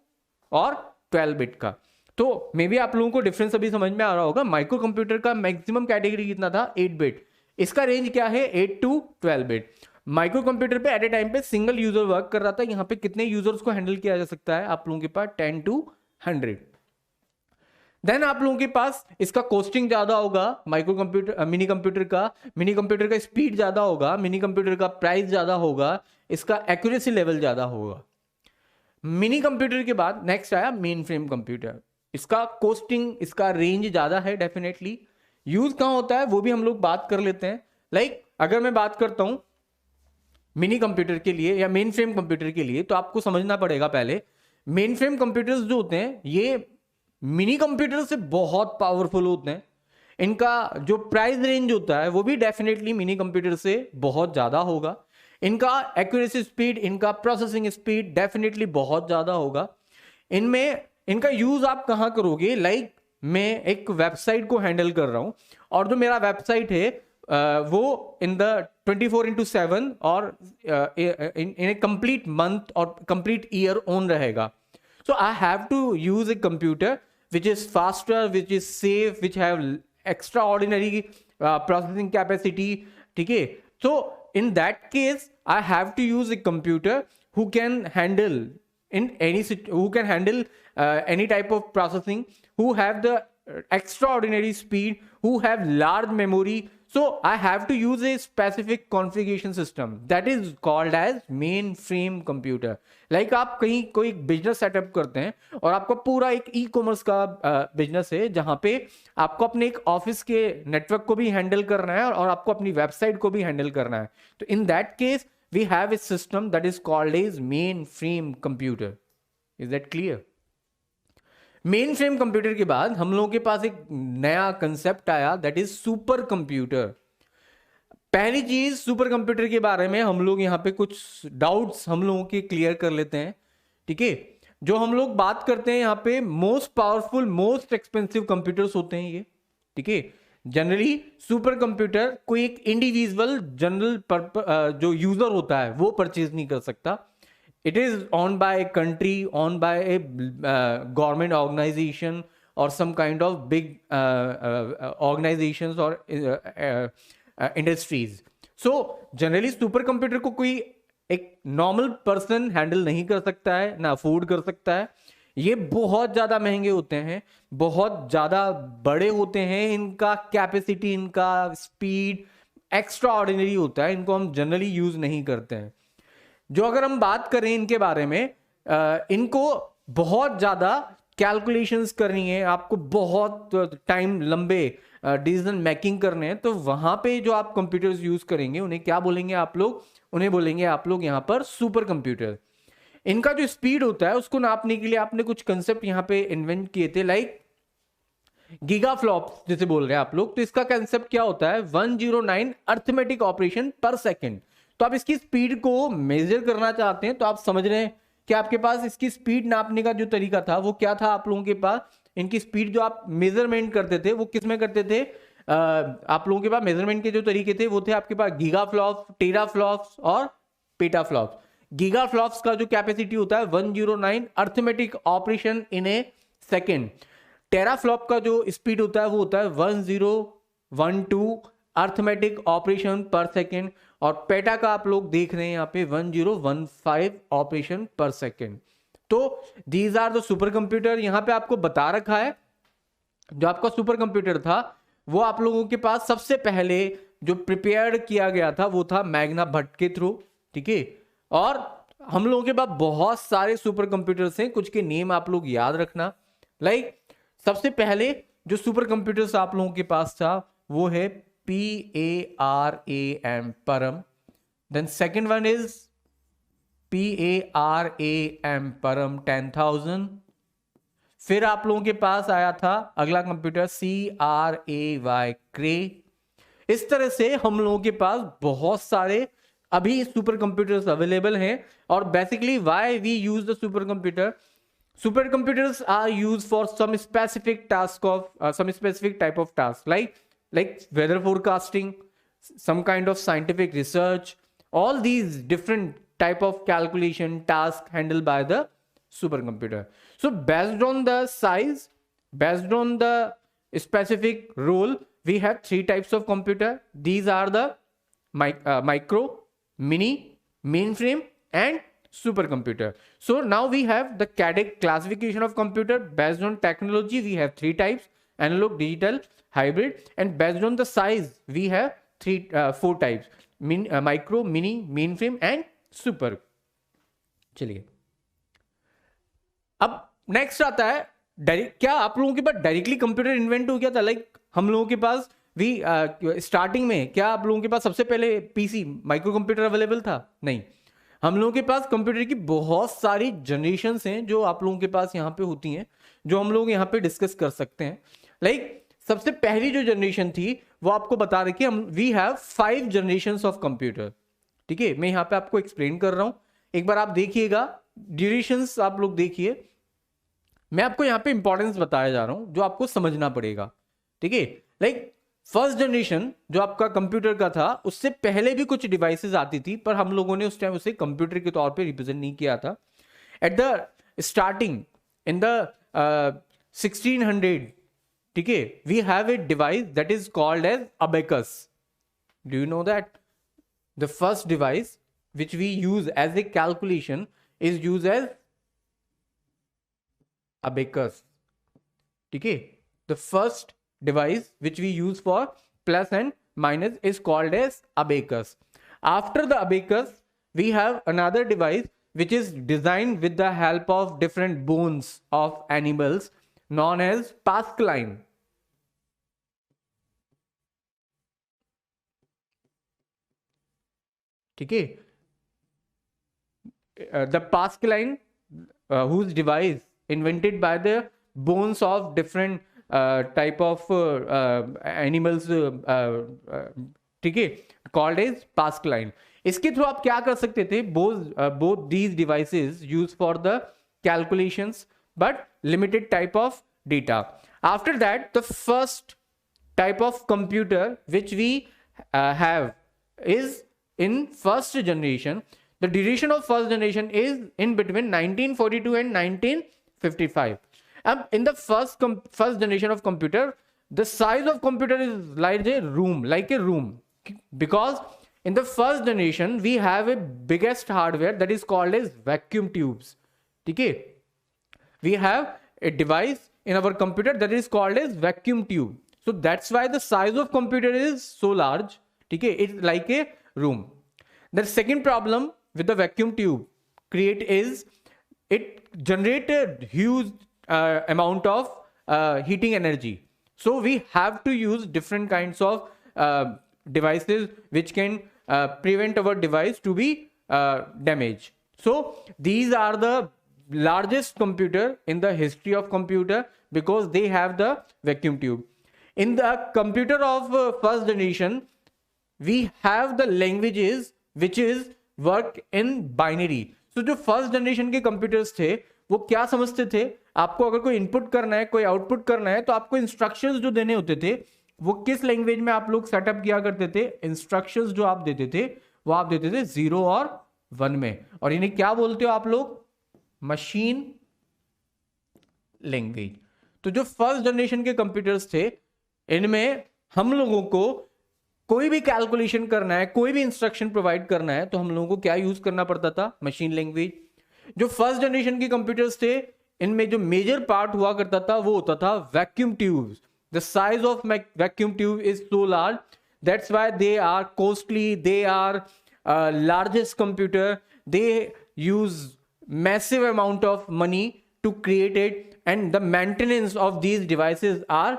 और 12 बिट का। तो मे बी आप लोगों को डिफरेंस अभी समझ में आ रहा होगा। माइक्रो कंप्यूटर का मैक्सिमम कैटेगरी कितना था, 8 बिट। इसका रेंज क्या है, 8 to 12 बिट। माइक्रो कंप्यूटर पे एट ए टाइम पे सिंगल यूजर वर्क कर रहा था। यहाँ पे कितने यूजर्स को हैंडल किया जा सकता है आप लोगों के पास, 10 to 100। देन आप लोगों के पास इसका कॉस्टिंग ज्यादा होगा, माइक्रो कंप्यूटर मिनी कंप्यूटर का स्पीड ज्यादा होगा, मिनी कंप्यूटर का प्राइस ज्यादा होगा, इसका एक्यूरेसी लेवल ज्यादा होगा। मिनी कंप्यूटर के बाद नेक्स्ट आया मेन फ्रेम कंप्यूटर। इसका कॉस्टिंग, इसका रेंज ज्यादा है डेफिनेटली। यूज कहां होता है वो भी हम लोग बात कर लेते हैं। लाइक अगर मैं बात करता हूं मिनी कंप्यूटर के लिए या मेन फ्रेम कंप्यूटर के लिए, तो आपको समझना पड़ेगा पहले मेन फ्रेम कंप्यूटर्स जो होते हैं ये मिनी कंप्यूटर से बहुत पावरफुल होते हैं। इनका जो प्राइस रेंज होता है वो भी डेफिनेटली मिनी कंप्यूटर से बहुत ज्यादा होगा। इनका एक्यूरेसी स्पीड, इनका प्रोसेसिंग स्पीड डेफिनेटली बहुत ज्यादा होगा। इनमें इनका यूज आप कहां करोगे, लाइक मैं एक वेबसाइट को हैंडल कर रहा हूं और जो मेरा वेबसाइट है वो इन द 24/7 और इन ए कंप्लीट मंथ और कंप्लीट ईयर ऑन रहेगा। So I have to use a computer which is faster, which is safe, which have extraordinary processing capacity. ठीक है, so in that case I have to use a computer who can handle any type of processing, who have the extraordinary speed, who have large memory. So I have to use a specific configuration system that is called as mainframe computer. Like आप कहीं कोई business setup करते हैं और आपका पूरा एक e commerce का बिजनेस है जहां पे आपको अपने एक ऑफिस के नेटवर्क को भी हैंडल करना है और आपको अपनी वेबसाइट को भी हैंडल करना है। तो in that case we have a system that is called as main frame computer. Is that clear? Main frame computer के बाद हम लोगों के पास एक नया कंसेप्ट आया दैट इज सुपर कंप्यूटर। पहली चीज सुपर कंप्यूटर के बारे में हम लोग यहाँ पे कुछ डाउट्स हम लोगों के क्लियर कर लेते हैं। ठीक है, जो हम लोग बात करते हैं यहाँ पे most powerful most expensive computers होते हैं ये। ठीक है, जनरली सुपर कंप्यूटर कोई एक इंडिविजुअल जनरल जो यूजर होता है वो परचेज नहीं कर सकता। It is owned by a country, owned by a government organization or some kind of big organizations or industries. So generally super computer को कोई एक नॉर्मल पर्सन हैंडल नहीं कर सकता है, ना अफोर्ड कर सकता है। ये बहुत ज्यादा महंगे होते हैं, बहुत ज्यादा बड़े होते हैं, इनका कैपेसिटी, इनका स्पीड एक्स्ट्रा ऑर्डिनरी होता है, इनको हम जनरली यूज नहीं करते हैं। जो अगर हम बात करें इनके बारे में, इनको बहुत ज़्यादा कैलकुलेशंस करनी है, आपको बहुत टाइम लंबे डिसीजन मेकिंग करने हैं, तो वहाँ पे जो आप कंप्यूटर्स यूज़ करेंगे उन्हें क्या बोलेंगे आप लोग? उन्हें बोलेंगे आप लोग यहाँ पर सुपर कंप्यूटर। इनका जो स्पीड होता है उसको नापने के लिए आपने कुछ कंसेप्ट यहाँ पे इन्वेंट किए थे, लाइक गीगाफ्लॉप्स जैसे बोल रहे हैं आप लोग। तो इसका कंसेप्ट क्या होता है? 109 अर्थमेटिक ऑपरेशन पर सेकेंड। तो आप इसकी स्पीड को मेजर करना चाहते हैं तो आप समझ रहे हैं कि आपके पास इसकी स्पीड नापने का जो तरीका था वो क्या था आप लोगों के पास? इनकी स्पीड जो आप मेजरमेंट करते थे वो किस में करते थे? आप लोगों के पास मेजरमेंट के जो तरीके थे वो थे आपके पास गीगाफ्लॉप्स, टेराफ्लॉप्स और पेटाफ्लॉप्स। गीगाफ्लॉप्स का जो कैपेसिटी होता है 109 arithmetic operation in A second. Teraflop का जो स्पीड होता है वो होता है 1012 अर्थमेटिक ऑपरेशन पर सेकेंड। और पेटा का आप लोग देख रहे हैं यहाँ पे 1015 ऑपरेशन पर सेकेंड। तो these are the super computer. यहाँ पे आपको बता रखा है जो आपका सुपर कंप्यूटर था वो आप लोगों के पास सबसे पहले जो प्रिपेयर किया गया था वो था मैग्ना भट्ट के थ्रू। ठीक है, और हम लोगों के पास बहुत सारे सुपर कंप्यूटर्स हैं, कुछ के नेम आप लोग याद रखना। लाइक सबसे पहले जो सुपर कंप्यूटर्स आप लोगों के पास था वो है PARAM, Param. Then second one is PARAM, Param 10,000। फिर आप लोगों के पास आया था अगला कंप्यूटर CRAY, क्रे। इस तरह से हम लोगों के पास बहुत सारे अभी सुपर कंप्यूटर्स अवेलेबल हैं। और basically why we use the super computer? Super computers are used for some specific type of task, like weather forecasting, some kind of scientific research. All these different type of calculation tasks handled by the supercomputer. So based on the size, Based on the specific role, we have three types of computer. These are the micro, mini, mainframe, and supercomputer. So now we have the classification of computer. Based on technology, we have three types: analog, digital, hybrid. And based on the size, we have four types: micro, mini, mainframe, and super. चलिए, अब next आता है क्या आप लोगों के पास directly computer invent हो गया था? लाइक हम लोगों के पास भी स्टार्टिंग में क्या आप लोगों के पास सबसे पहले पीसी माइक्रो कंप्यूटर अवेलेबल था? नहीं, हम लोगों के पास कंप्यूटर की बहुत सारी जनरेशंस हैं जो आप लोगों के पास यहाँ पे होती हैं, जो हम लोग यहाँ पे डिस्कस कर सकते हैं. लाइक सबसे पहली जो जनरेशन थी वो आपको बता रखी है, हम we have 5 generations of computer. ठीक है, मैं यहाँ पे आपको एक्सप्लेन कर रहा हूँ, एक बार आप देखिएगा, ड्यूरेशंस आप लोग देखिए. मैं आपको यहाँ पे इंपॉर्टेंस बताया जा रहा हूं जो आपको समझना पड़ेगा. ठीक है, लाइक फर्स्ट जनरेशन जो आपका कंप्यूटर का था, उससे पहले भी कुछ डिवाइसेस आती थी, पर हम लोगों ने उस टाइम उसे कंप्यूटर के तौर पे रिप्रेजेंट नहीं किया था. At the starting in the 1600, ठीक है, we have a device that is called as abacus. Do you know that the first device which we use as a calculation is used as abacus. ठीक है, the first device which we use for plus and minus is called as abacus. After the abacus, we have another device which is designed with the help of different bones of animals known as Pascaline. ठीक है, the Pascaline, whose device invented by the bones of different type of animals, ठीक है, called as Pascaline. इसके through आप क्या कर सकते थे? both these devices used for the calculations but limited type of data. After that, the first type of computer which we have is in first generation. The duration of first generation is in between 1942 and 1955. In the first generation of computer, the size of computer is like a room, because in the first generation we have a biggest hardware that is called as vacuum tubes. Okay, we have a device in our computer that is called as vacuum tube. So that's why the size of computer is so large. Okay, it's like a room. The second problem with the vacuum tube is it generated huge amount of heating energy. So we have to use different kinds of devices which can prevent our device to be damaged. So these are the largest computer in the history of computer because they have the vacuum tube. In the computer of first generation, we have the languages which is work in binary. तो जो first generation के computers थे वो क्या समझते थे? आपको अगर कोई इनपुट करना है, कोई आउटपुट करना है, तो आपको इंस्ट्रक्शंस जो देने होते थे वो किस लैंग्वेज में आप लोग सेटअप किया करते थे? इंस्ट्रक्शंस जो आप देते थे वो आप देते थे 0 और 1 में, और इन्हें क्या बोलते हो आप लोग? Machine language. तो जो फर्स्ट जनरेशन के कंप्यूटर्स थे, इनमें हम लोगों को कोई भी कैलकुलेशन करना है, कोई भी इंस्ट्रक्शन प्रोवाइड करना है, तो हम लोगों को क्या यूज करना पड़ता था? Machine language. जो फर्स्ट जनरेशन के कंप्यूटर्स थे, इनमें जो मेजर पार्ट हुआ करता था वो होता था vacuum tubes. The size of vacuum tube is so large, that's why they are costly, they are largest computer, they use massive amount of money to create it, and the maintenance of these devices are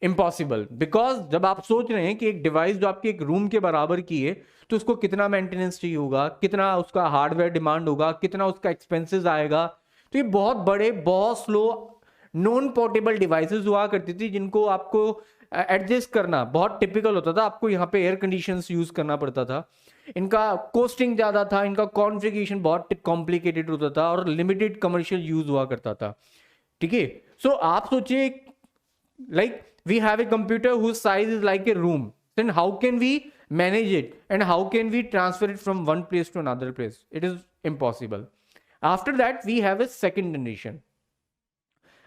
impossible. Because जब आप सोच रहे हैं कि एक device जो आपके एक रूम के बराबर की है, तो उसको कितना मेंटेनेंस चाहिए होगा, कितना उसका हार्डवेयर डिमांड होगा, कितना उसका एक्सपेंसेस आएगा. तो ये बहुत बड़े, बहुत स्लो, नॉन पोर्टेबल डिवाइसेस हुआ करती थी जिनको आपको एडजस्ट करना बहुत टिपिकल होता था. आपको यहाँ पे एयर कंडीशंस यूज करना पड़ता था, इनका कॉस्टिंग ज्यादा था, इनका कॉन्फ़िगरेशन बहुत कॉम्प्लिकेटेड होता था, और लिमिटेड कमर्शियल यूज हुआ करता था. ठीक है, सो आप सोचिए, like we have a computer whose size is like a room, then how can we manage it and how can we transfer it from one place to another place? It is impossible. After that, we have a second generation.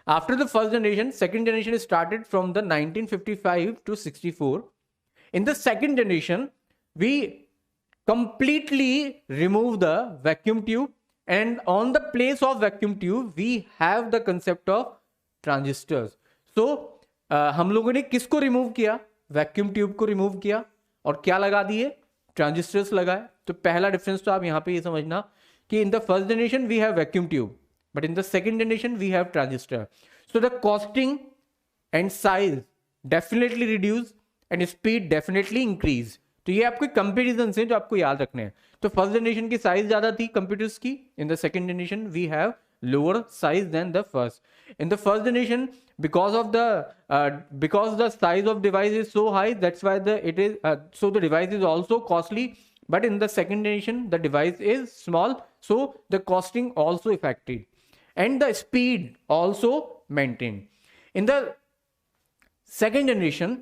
After the first generation, second generation is started from the 1955 to 64. In the second generation, we completely remove the vacuum tube, and on the place of vacuum tube we have the concept of transistors. So हम लोगों ने किसको remove किया? Vacuum tube को remove किया और क्या लगा दिए? ट्रांजिस्टर्स लगाए. तो पहला डिफरेंस तो आप यहाँ पे ये समझना कि in the first generation we have vacuum tube, but in the second generation we have transistor. So the costing and size definitely reduce and speed definitely increase. तो ये आपके कंपेरिजन से जो आपको याद रखने हैं. तो फर्स्ट जनरेशन की साइज ज्यादा थी कंप्यूटर्स की. In the second generation we have lower size than the first. In the first generation, because the size of device is so high, that's why so the device is also costly. But in the second generation, the device is small, so the costing also affected. And the speed also maintained. In the second generation,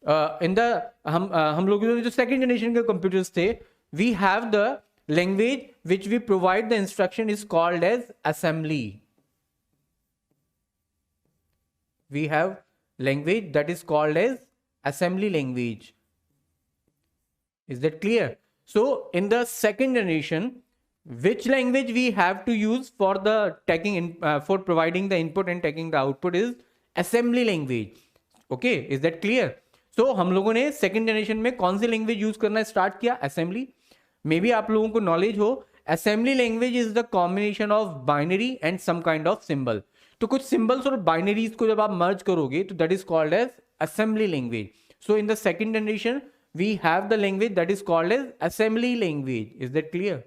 हम लोग जो second generation के computers थे, we have the language which we provide the instruction is called as assembly. We have language that is called as assembly language. Is that clear? So in the second generation, which language we have to use for the for providing the input and taking the output is assembly language. Okay, is that clear? So हम लोगों ने second generation में कौन सी language use करना start किया? Assembly. May be आप लोगों को नॉलेज हो, assembly language is the combination of binary and some kind of symbol. तो कुछ symbols और binaries को जब आप merge करोगे तो that is called as assembly language. So in the second generation we have the language that is called as assembly language. Is that clear?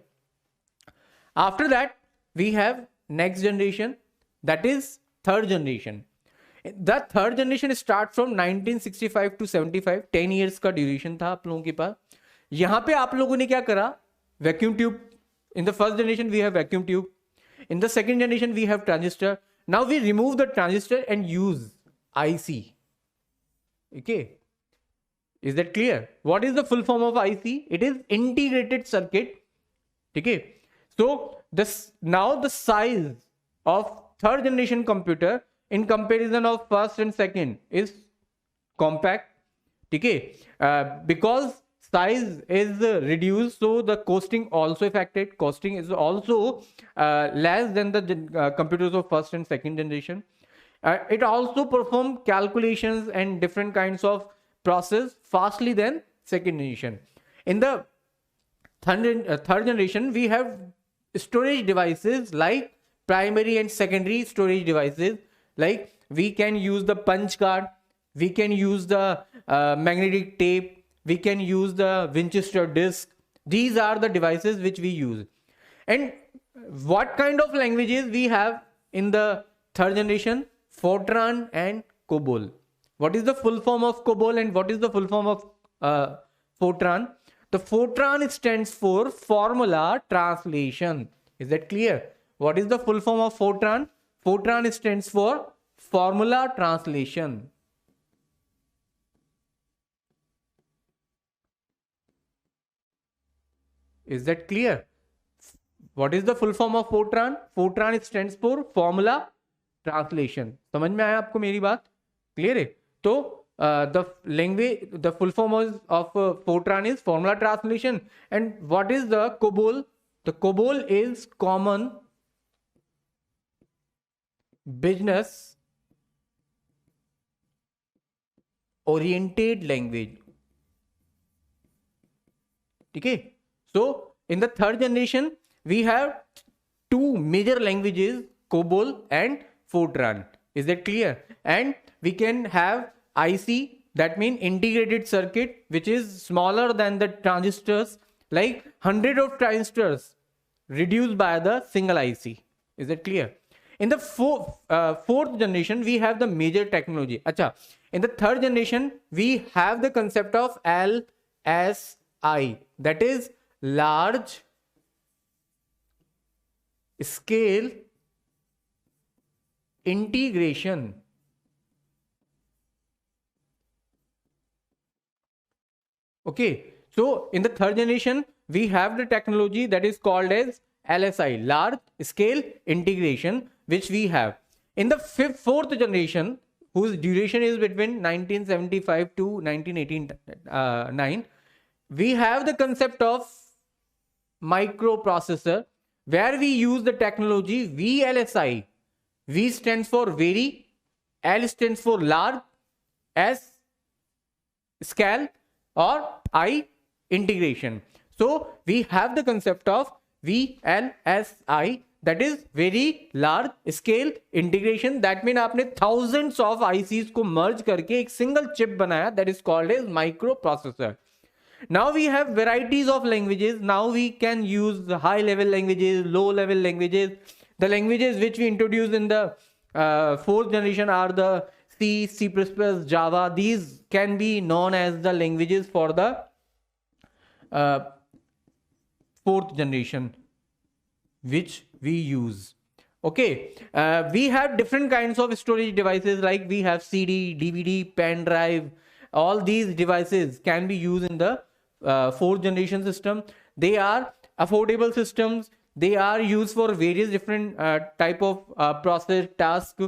After that we have next generation, that is third generation. The third generation start from 1965 to 75. 10 years का duration था आप लोगों के पास. यहां पे आप लोगों ने क्या करा? Vacuum tube. In the first generation we have vacuum tube. In the second generation we have transistor. Now we remove the transistor and use IC. Okay, is that clear? What is the full form of IC? It is integrated circuit. ठीक है. So now the size of third generation computer in comparison of first and second is compact. ठीक है. Because size is reduced, so the costing also affected. Costing is also less than the computers of first and second generation. It also perform calculations and different kinds of process fastly than second generation. In the third generation we have storage devices like primary and secondary storage devices. Like we can use the punch card, we can use the magnetic tape, we can use the Winchester disk. These are the devices which we use. And what kind of languages we have in the third generation? Fortran and COBOL. What is the full form of COBOL and what is the full form of Fortran? The Fortran stands for formula translation. Is that clear? What is the full form of Fortran? Fortran stands for formula translation. Is that clear? What is the full form of Fortran? Fortran stands for formula translation. समझ में आया आपको मेरी बात? Clear है? तो the language, the full form of Fortran is formula translation. And what is the COBOL? The COBOL is common business oriented language. Okay, so in the third generation we have two major languages, COBOL and Fortran. Is that clear? And we can have IC, that means integrated circuit, which is smaller than the transistors, like 100 of transistors reduced by the single IC. Is that clear? In the fourth generation, we have the major technology. Acha, in the third generation, we have the concept of LSI, that is large scale integration. Okay, so in the third generation, we have the technology that is called as LSI, large scale integration, which we have. In the fourth generation, whose duration is between 1975 to 1989, we have the concept of microprocessor, where we use the technology VLSI. V stands for very, L stands for large, S scale, or I integration. So we have the concept of VLSI, that is very large scale integration. That means आपने thousands of ICs को merge करके एक single chip बनाया, that is called as microprocessor. Now we have varieties of languages. Now we can use the high level languages, low level languages. The languages which we introduced in the fourth generation are the C, C++, Java. These can be known as the languages for the fourth generation which we use. Okay, we have different kinds of storage devices, like we have CD, DVD, pen drive. All these devices can be used in the fourth generation system. They are affordable systems. They are used for various different type of process tasks.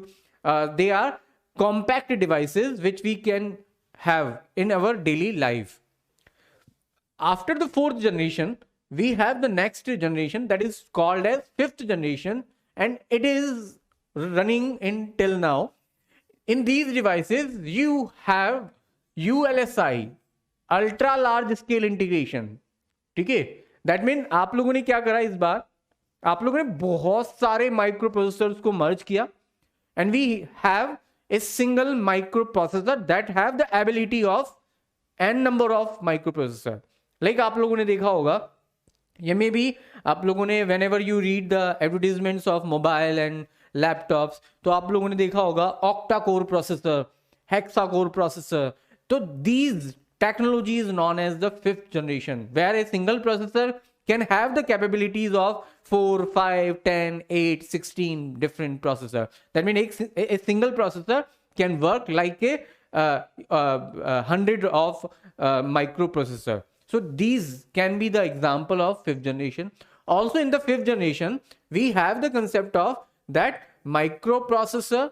They are compact devices which we can have in our daily life. After the fourth generation, we have the next generation, that is called as fifth generation, and it is running in till now. In these devices, you have ULSI, ultra large scale integration. ठीक है, that mean आप लोगों ने क्या करा इस बार, आप लोगों ने बहुत सारे माइक्रो प्रोसेसर्स को मर्ज किया, and we have a single microprocessor that have the ability of N number of microprocessor. Like आप लोगों ने देखा होगा, ये मे बी आप लोगों ने when ever you read the advertisements of mobile and laptops, तो आप लोगों ने देखा होगा octa core processor, hexa core processor. तो these technology is known as the fifth generation, where a single processor can have the capabilities of 4, 5, 10, 8, 16 different processor. That means a single processor can work like a hundred of microprocessor. So these can be the example of fifth generation. Also in the fifth generation, we have the concept of that microprocessor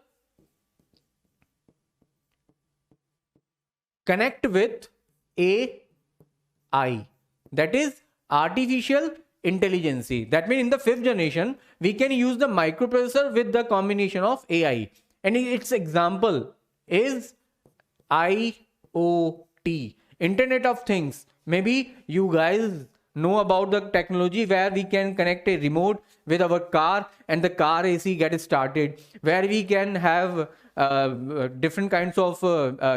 connect with AI, that is artificial intelligence. That means in the fifth generation, we can use the microprocessor with the combination of AI, and its example is IoT, Internet of Things. Maybe you guys know about the technology where we can connect a remote with our car and the car AC get started, where we can have different kinds of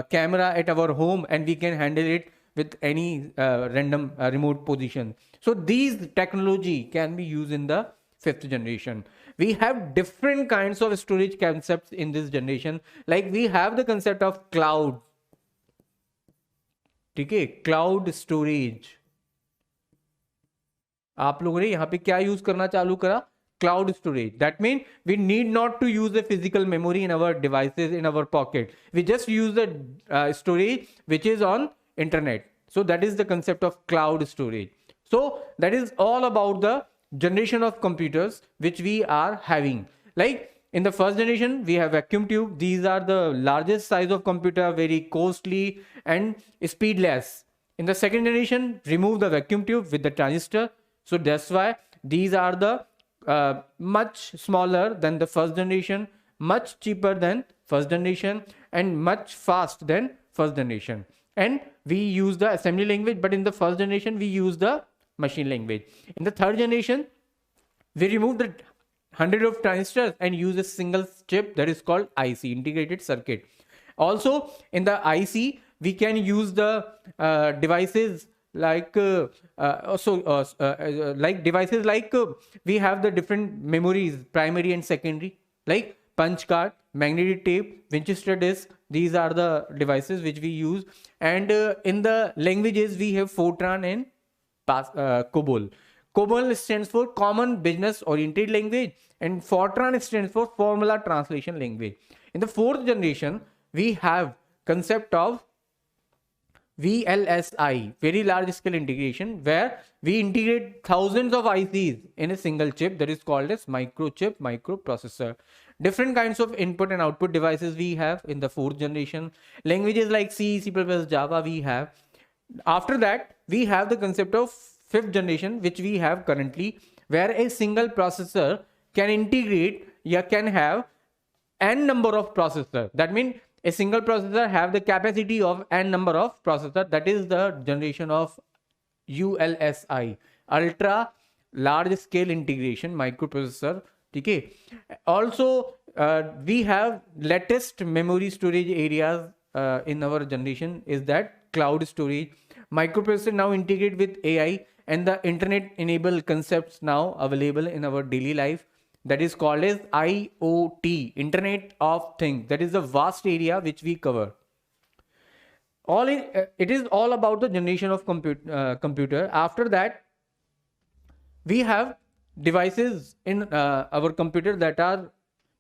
camera at our home, and we can handle it with any random remote position. So these technology can be used in the fifth generation. We have different kinds of storage concepts in this generation, like we have the concept of cloud. ठीक है, cloud storage. आप लोगों ने यहां पे क्या use करना चालू करा, cloud storage. That mean we need not to use the physical memory in our devices in our pocket, we just use the storage which is on internet. So that is the concept of cloud storage. So that is all about the generation of computers which we are having. Like in the first generation, we have vacuum tube. These are the largest size of computer, very costly and speedless. In the second generation, remove the vacuum tube with the transistor. So that's why these are the much smaller than the first generation, much cheaper than first generation, and much fast than first generation. And we use the assembly language, but in the first generation we use the machine language. In the third generation, we remove the 100 of transistors and use a single chip, that is called IC, integrated circuit. Also in the IC, we can use the devices like devices like we have the different memories, primary and secondary, like punch card, magnetic tape, Winchester disk. These are the devices which we use. And in the languages, we have Fortran and COBOL. COBOL stands for Common Business Oriented Language, and Fortran stands for Formula Translation Language. In the fourth generation, we have concept of VLSI, very large scale integration, where we integrate thousands of ICs in a single chip, that is called as microchip, microprocessor. Different kinds of input and output devices we have in the fourth generation. Languages like C, C++, Java we have. After that, we have the concept of fifth generation, which we have currently, where a single processor can integrate, can have n number of processor. That means a single processor have the capacity of n number of processor. That is the generation of ULSI, ultra large scale integration microprocessor. Okay. Also, we have latest memory storage areas in our generation is that cloud storage. Microprocessor now integrate with AI and the internet enabled concepts now available in our daily life. That is called as IoT, Internet of Things. That is the vast area which we cover. It is all about the generation of computer. After that, we have devices in our computer that are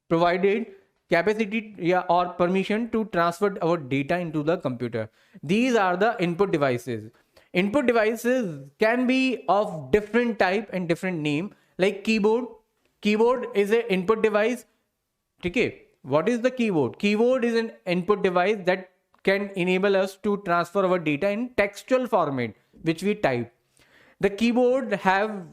provided capacity or permission to transfer our data into the computer. These are the input devices. Input devices can be of different type and different name, like keyboard. Keyboard is an input device. Okay. What is the keyboard? Keyboard is an input device that can enable us to transfer our data in textual format, which we type. The keyboard have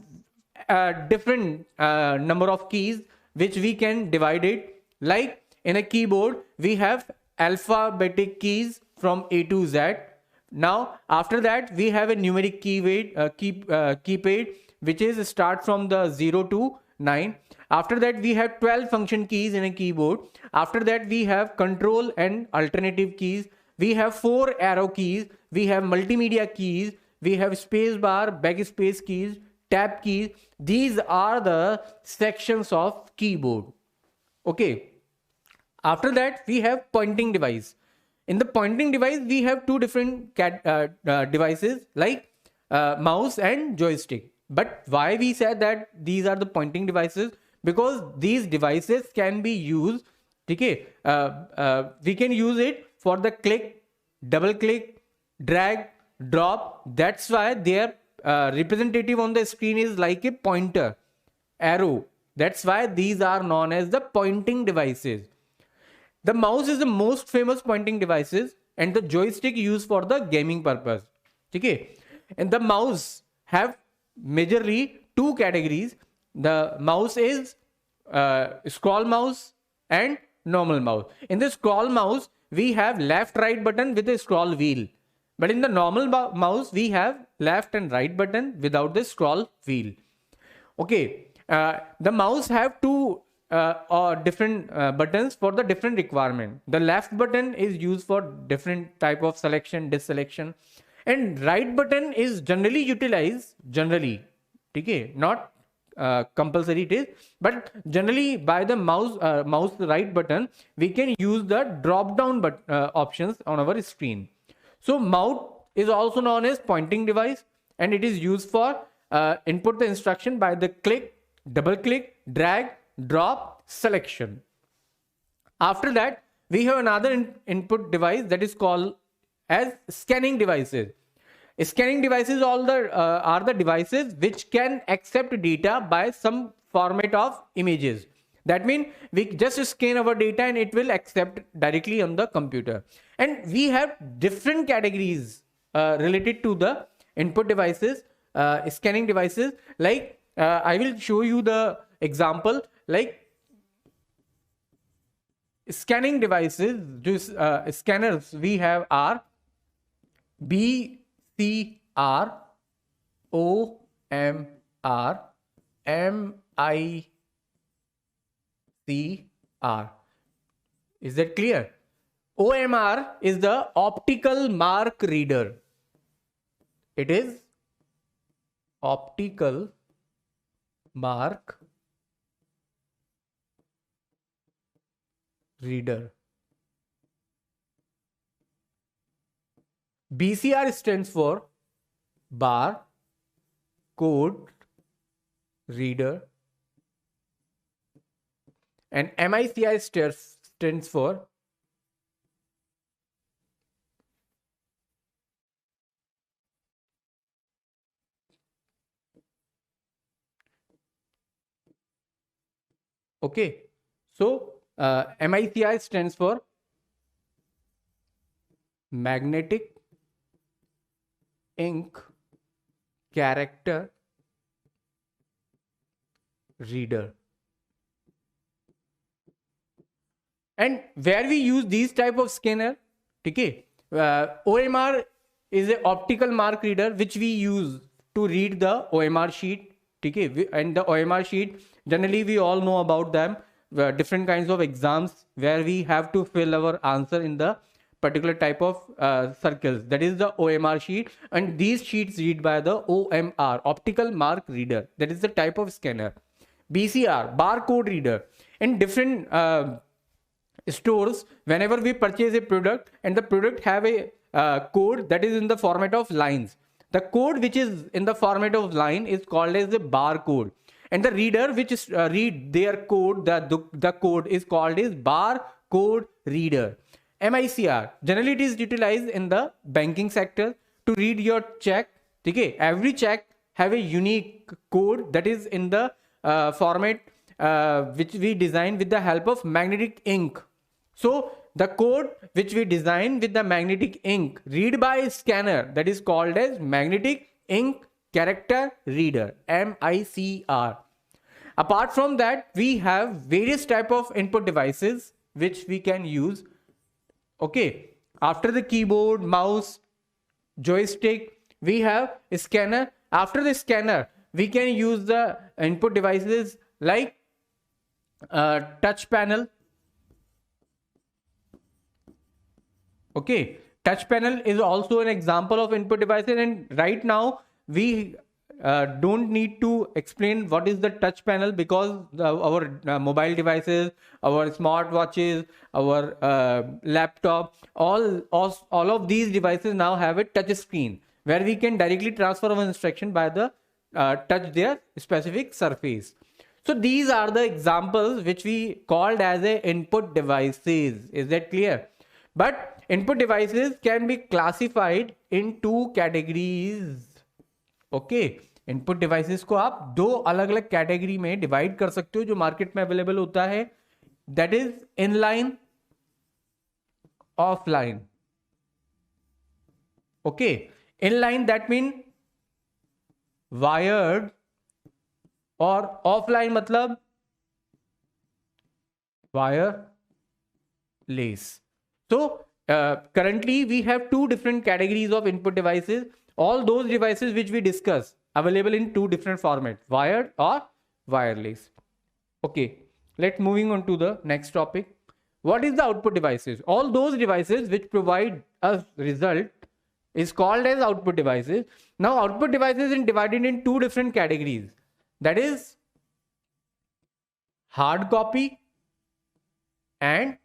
different number of keys, which we can divide it. Like in a keyboard, we have alphabetic keys from A to Z. Now, after that, we have a numeric keypad, which is start from the 0 to 9. After that, we have 12 function keys in a keyboard. After that, we have control and alternative keys. We have 4 arrow keys. We have multimedia keys. We have space bar, backspace keys, tab keys. These are the sections of keyboard. Okay. After that, we have pointing device. In the pointing device, we have two different devices like mouse and joystick. But why we said that these are the pointing devices? Because these devices can be used. Okay, we can use it for the click, double click, drag, drop. That's why their representative on the screen is like a pointer, arrow. That's why these are known as the pointing devices. The mouse is the most famous pointing devices, and the joystick used for the gaming purpose. Okay, and the mouse have majorly two categories. The mouse is scroll mouse and normal mouse. In the scroll mouse, we have left right button with a scroll wheel. But in the normal mouse, we have left and right button without the scroll wheel. Okay, the mouse have two or different buttons for the different requirement. The left button is used for different type of selection, deselection, and right button is generally utilized okay, not compulsory it is, but generally by the mouse right button we can use the drop down options on our screen. So mouse is also known as pointing device, and it is used for input the instruction by the click, double click, drag, drop, selection. After that, we have another input device that is called as scanning devices. Scanning devices are the devices which can accept data by some format of images. That means we just scan our data and it will accept directly on the computer. And we have different categories related to the input devices, scanning devices. Like I will show you the example. Like scanning devices, scanners we have are BCR, OMR, MICR. Is that clear? OMR is the optical mark reader. It is optical mark reader. BCR stands for bar code reader, and MICR stands for okay. So MICI stands for Magnetic Ink Character Reader. And where we use these type of scanner, okay, OMR is a optical mark reader which we use to read the OMR sheet, okay, and the OMR sheet, generally we all know about them, different kinds of exams where we have to fill our answer in the particular type of circles, that is the OMR sheet, and these sheets read by the OMR, optical mark reader, that is the type of scanner. BCR, barcode reader. In different stores, whenever we purchase a product and the product have a code that is in the format of lines, the code which is in the format of line is called as a barcode, and the reader which is read their code, the code is called as barcode reader. MICR, generally it is utilized in the banking sector to read your check, okay. Every check have a unique code that is in the format which we design with the help of magnetic ink. So the code which we design with the magnetic ink read by a scanner, that is called as Magnetic Ink Character Reader, MICR. Apart from that, we have various type of input devices which we can use, okay. After the keyboard, mouse, joystick, we have a scanner. After the scanner, we can use the input devices like touch panel, okay. Touch panel is also an example of input devices, and right now we don't need to explain what is the touch panel, because our mobile devices, our smartwatches, our laptop, all of these devices now have a touch screen where we can directly transfer our instruction by the touch their specific surface. So these are the examples which we called as a input devices. Is that clear? But input devices can be classified in two categories, okay. Input devices को आप दो अलग अलग category में divide कर सकते हो जो मार्केट में अवेलेबल होता है, that is inline, offline, okay. Inline that mean wired, और ऑफलाइन मतलब wireless. So currently we have two different categories of input devices. All those devices which we discuss available in two different formats, wired or wireless. Okay, let's moving on to the next topic. What is the output devices? All those devices which provide a result is called as output devices. Now output devices is divided in two different categories. That is hard copy and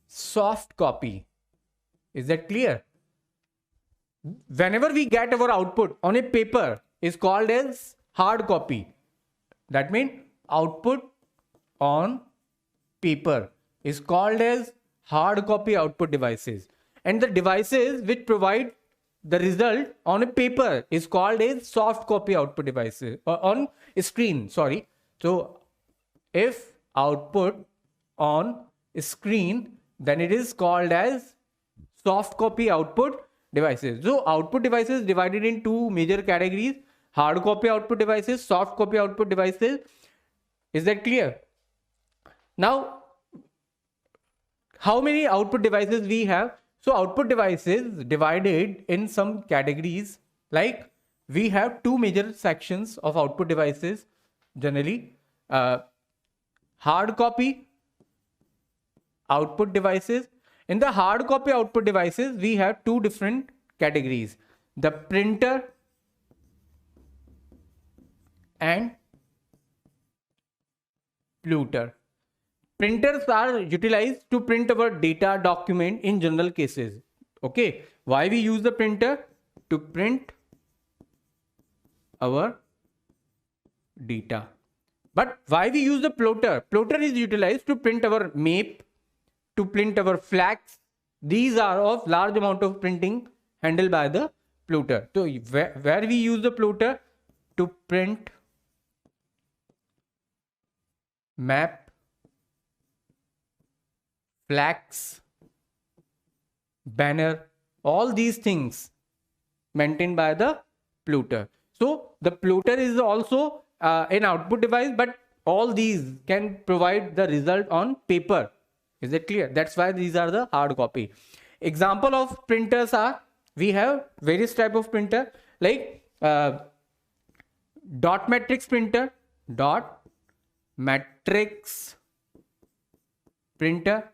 soft copy. Is that clear? Whenever we get our output on a paper is called as hard copy. That means output on paper is called as hard copy output devices. And the devices which provide the result on a paper is called as soft copy output devices, on screen, sorry. So if output on screen, then it is called as soft copy output devices. So output devices divided in two major categories: hard copy output devices, soft copy output devices. Is that clear? Now, how many output devices we have? So output devices divided in some categories, like we have two major sections of output devices generally. Hard copy output devices. In the hard copy output devices, we have two different categories: the printer and plotter. Printers are utilized to print our data document in general cases. Okay, why we use the printer? To print our data. But why we use the plotter? Plotter is utilized to print our map, to print our flags. These are of large amount of printing handled by the plotter. So where we use the plotter? To print map flags, banner, all these things maintained by the plotter. So the plotter is also an output device, but all these can provide the result on paper. Is it clear? That's why these are the hard copy. Example of printers are, we have various type of printer, like dot matrix printer, dot matrix printer.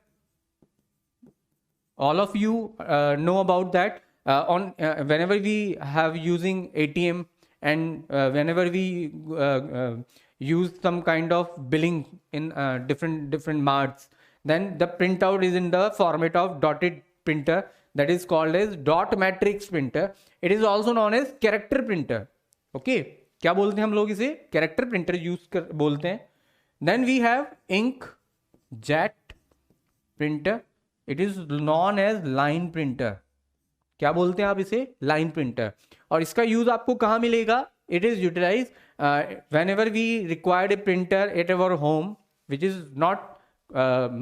All of you know about that. Whenever we have using ATM, and whenever we use some kind of billing in different marts, then the printout is in the format of dotted printer, that is called as dot matrix printer. It is also known as character printer. Okay, क्या बोलते हैं हम लोग इसे? Character printer use कर बोलते हैं. Then we have inkjet printer. It is known as line printer. क्या बोलते हैं आप इसे? Line printer. और इसका यूज आपको कहाँ मिलेगा? It is utilize whenever we required a printer at our home, which is not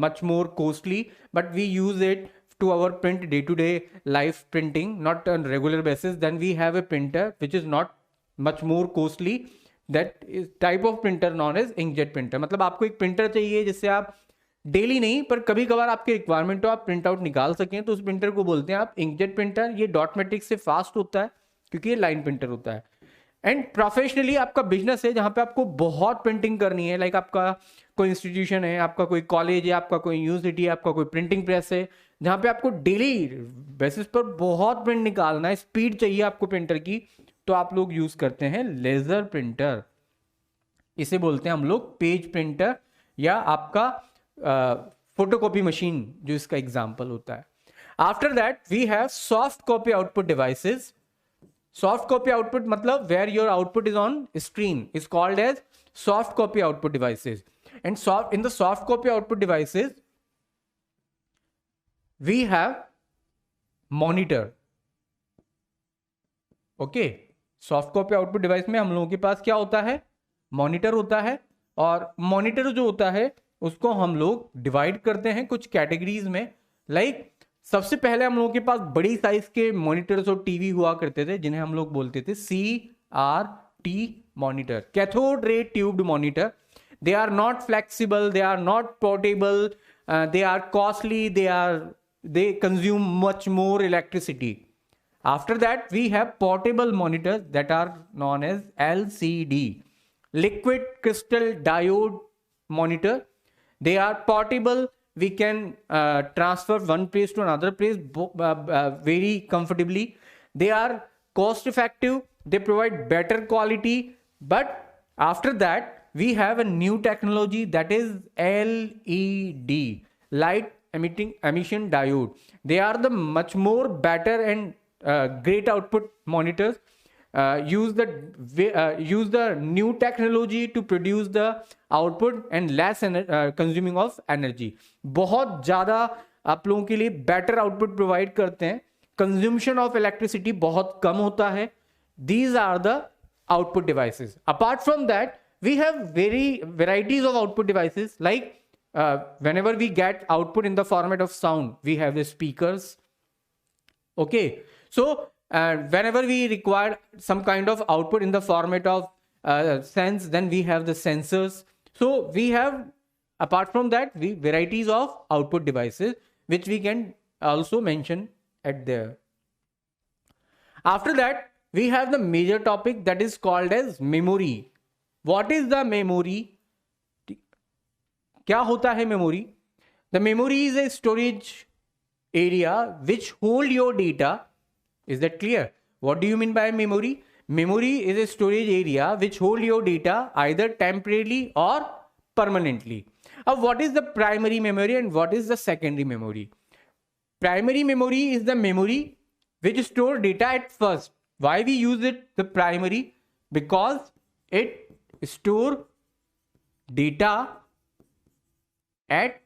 much more costly, but we use it to our print day-to-day life printing, not on regular basis. Then we have a printer which is not much more costly. That is type of printer known as inkjet printer. मतलब आपको एक printer चाहिए जिससे आप daily नहीं पर कभी कभार आपके रिक्वायरमेंट हो, आप प्रिंट आउट निकाल सकें, तो उस प्रिंटर को बोलते हैं आप इंकजेट प्रिंटर. ये डॉट मैट्रिक्स से फास्ट होता है क्योंकि ये लाइन प्रिंटर होता है. एंड प्रोफेशनली आपका बिजनेस है जहां पे आपको बहुत प्रिंटिंग करनी है, लाइक आपका कोई इंस्टीट्यूशन है, आपका कोई कॉलेज है, आपका कोई यूनिवर्सिटी है, आपका कोई प्रिंटिंग प्रेस है, जहां पे आपको डेली बेसिस पर बहुत प्रिंट निकालना है, स्पीड चाहिए आपको प्रिंटर की, तो आप लोग यूज करते हैं लेजर प्रिंटर. इसे बोलते हैं हम लोग पेज प्रिंटर या आपका फोटोकॉपी मशीन, जो इसका एग्जांपल होता है. After that we have soft copy output devices. Soft copy output मतलब where your output is on screen is called as soft copy output devices. And in the soft copy output devices we have monitor. Okay, soft copy output device में हम लोगों के पास क्या होता है? Monitor होता है. और मॉनिटर जो होता है उसको हम लोग डिवाइड करते हैं कुछ कैटेगरीज में. लाइक सबसे पहले हम लोगों के पास बड़ी साइज के मॉनिटर्स और टीवी हुआ करते थे जिन्हें हम लोग बोलते थे CRT monitor, cathode ray tubed monitor. They are not flexible, they are not portable, they are costly, they consume much more electricity. After that we have portable monitors that are known as LCD, liquid crystal diode monitor. They are portable. We can transfer one place to another place very comfortably. They are cost effective. They provide better quality. But after that, we have a new technology that is LED, light emission diode. They are the much more better and great output monitors. Use the new technology to produce the output and less consuming of energy. बहुत ज़्यादा आप लोगों के लिए better output provide करते हैं. Consumption of electricity बहुत कम होता है. These are the output devices. Apart from that, we have varieties of output devices. Like whenever we get output in the format of sound, we have the speakers. Okay, so whenever we require some kind of output in the format of sense, then we have the sensors. So we have, apart from that, varieties of output devices which we can also mention at there. After that, we have the major topic that is called as memory. What is the memory? क्या होता है memory? The memory is a storage area which hold your data. Is that clear? What do you mean by memory? Memory is a storage area which hold your data either temporarily or permanently. Now, what is the primary memory and what is the secondary memory? Primary memory is the memory which store data at first. Why we use it the primary? Because it store data at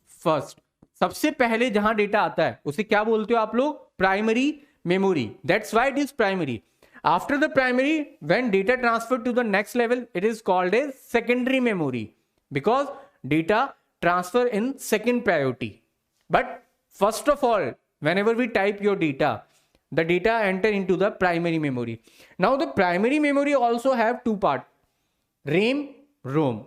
first. सबसे पहले जहां data आता है उसे क्या बोलते हो आप लोग? Primary memory. That's why it is primary. After the primary, when data transfer to the next level, it is called as secondary memory, because data transfer in second priority. But first of all, whenever we type your data, the data enter into the primary memory. Now the primary memory also have two parts, RAM, ROM.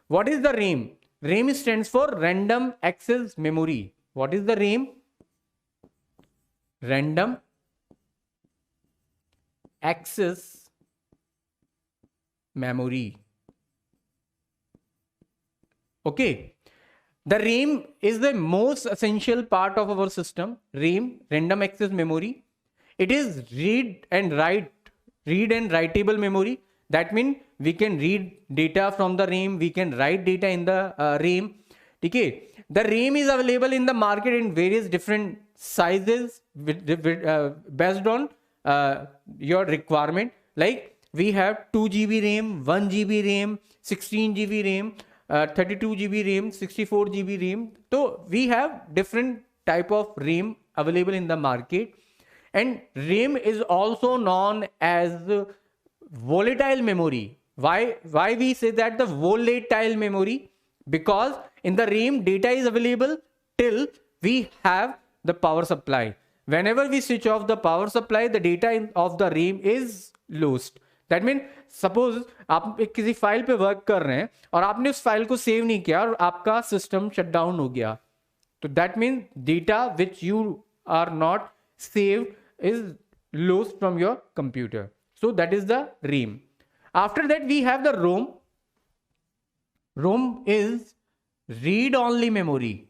What is the RAM? RAM stands for random access memory. What is the RAM? Random access memory. Okay. The RAM is the most essential part of our system. RAM, random access memory. It is read and writable memory. That means we can read data from the RAM, we can write data in the RAM. Okay. The RAM is available in the market in various different sizes based on your requirement. Like we have 2 GB RAM, 1 GB RAM, 16 GB RAM, 32 GB RAM, 64 GB RAM. So we have different type of RAM available in the market. And RAM is also known as volatile memory. Why we say that the volatile memory? Because in the RAM data is available till we have the power supply. Whenever we switch off the power supply, the data of the RAM is lost. That means suppose आप किसी file पे work कर रहे हैं और आपने उस file को सेव नहीं किया और आपका सिस्टम शट डाउन हो गया, तो that mean data which you are not saved is lost from your computer. So that is the RAM. After that we have the ROM. ROM is read only memory.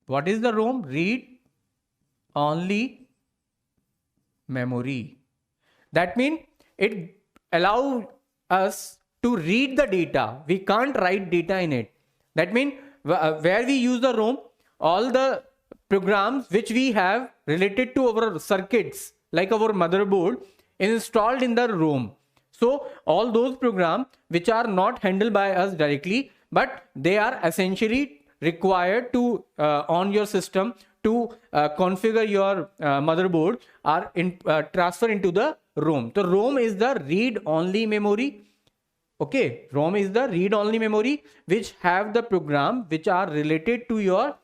What is the ROM? Read only memory. That means it allows us to read the data. We can't write data in it. That means where we use the ROM, all the programs which we have related to our circuits like our motherboard is installed in the ROM. So all those programs which are not handled by us directly, but they are essentially required to on your system to configure your motherboard are transfer into the ROM. So ROM is the read only memory. Okay, ROM is the read only memory which have the program which are related to your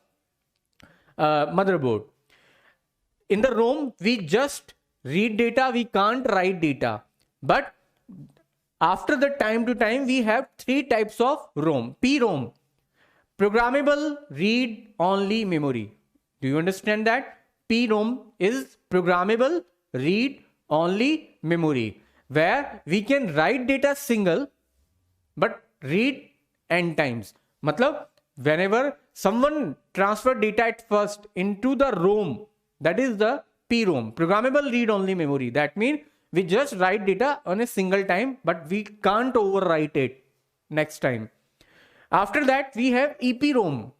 motherboard. In the ROM we just read data, we can't write data. But after the time to time we have three types of ROM. PROM, programmable read only memory. Do you understand that? PROM is programmable read only memory, where we can write data single but read n times. Matlab whenever someone transfer data at first into the ROM, that is the PROM, programmable read only memory. That means we just write data on a single time, but we can't overwrite it next time. After that we have EPROM,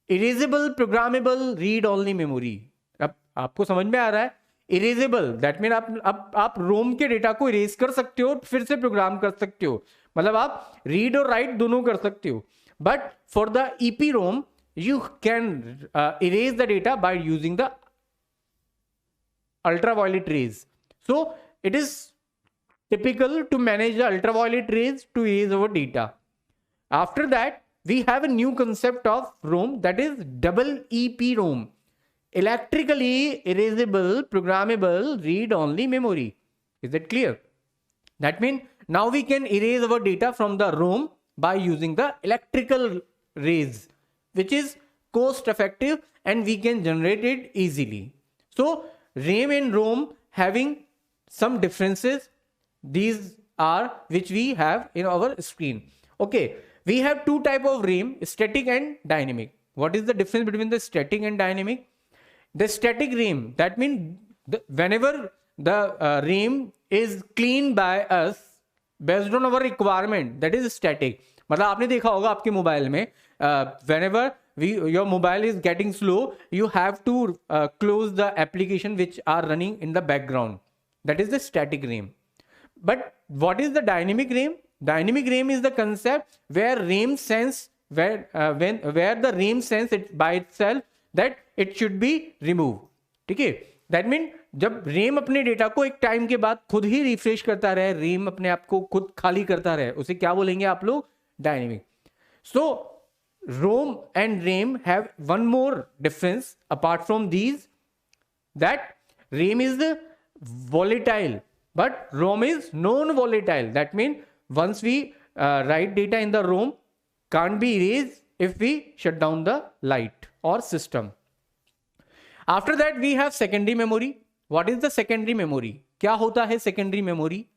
erasable programmable read only memory. अब आपको समझ में आ रहा है? Erasable, that means आप रोम के data को erase कर सकते हो, फिर से प्रोग्राम कर सकते हो. मतलब आप रीड और राइट दोनों कर सकते हो. But for the EPROM, you can erase the data by using the ultraviolet rays. So it is typical to manage the ultraviolet rays to erase our data. After that, we have a new concept of ROM, that is double EPROM, electrically erasable programmable read only memory. Is that clear? That means now we can erase our data from the ROM by using the electrical rays, which is cost effective and we can generate it easily. So RAM and ROM having some differences, these are which we have in our screen. Okay, we have two type of RAM, static and dynamic. What is the difference between the static and dynamic? The static RAM, that means whenever the RAM is cleaned by us based on our requirement, that is static. मतलब आपने देखा होगा आपके mobile में whenever your mobile is getting slow, you have to close the application which are running in the background. That is the static RAM. But what is the dynamic RAM? Dynamic RAM is the concept where RAM sense where the RAM sense it by itself that it should be removed. ठीक है? That means जब RAM अपने data को एक time के बाद खुद ही refresh करता रहे, RAM अपने आप को खुद खाली करता रहे, उसे क्या बोलेंगे आप लोग? Dynamic. So ROM and RAM have one more difference apart from these, that RAM is volatile, but ROM is non-volatile. That means once we write data in the ROM, can't be erased if we shut down the light or system. After that we have secondary memory. What is the secondary memory? क्या होता है secondary memory?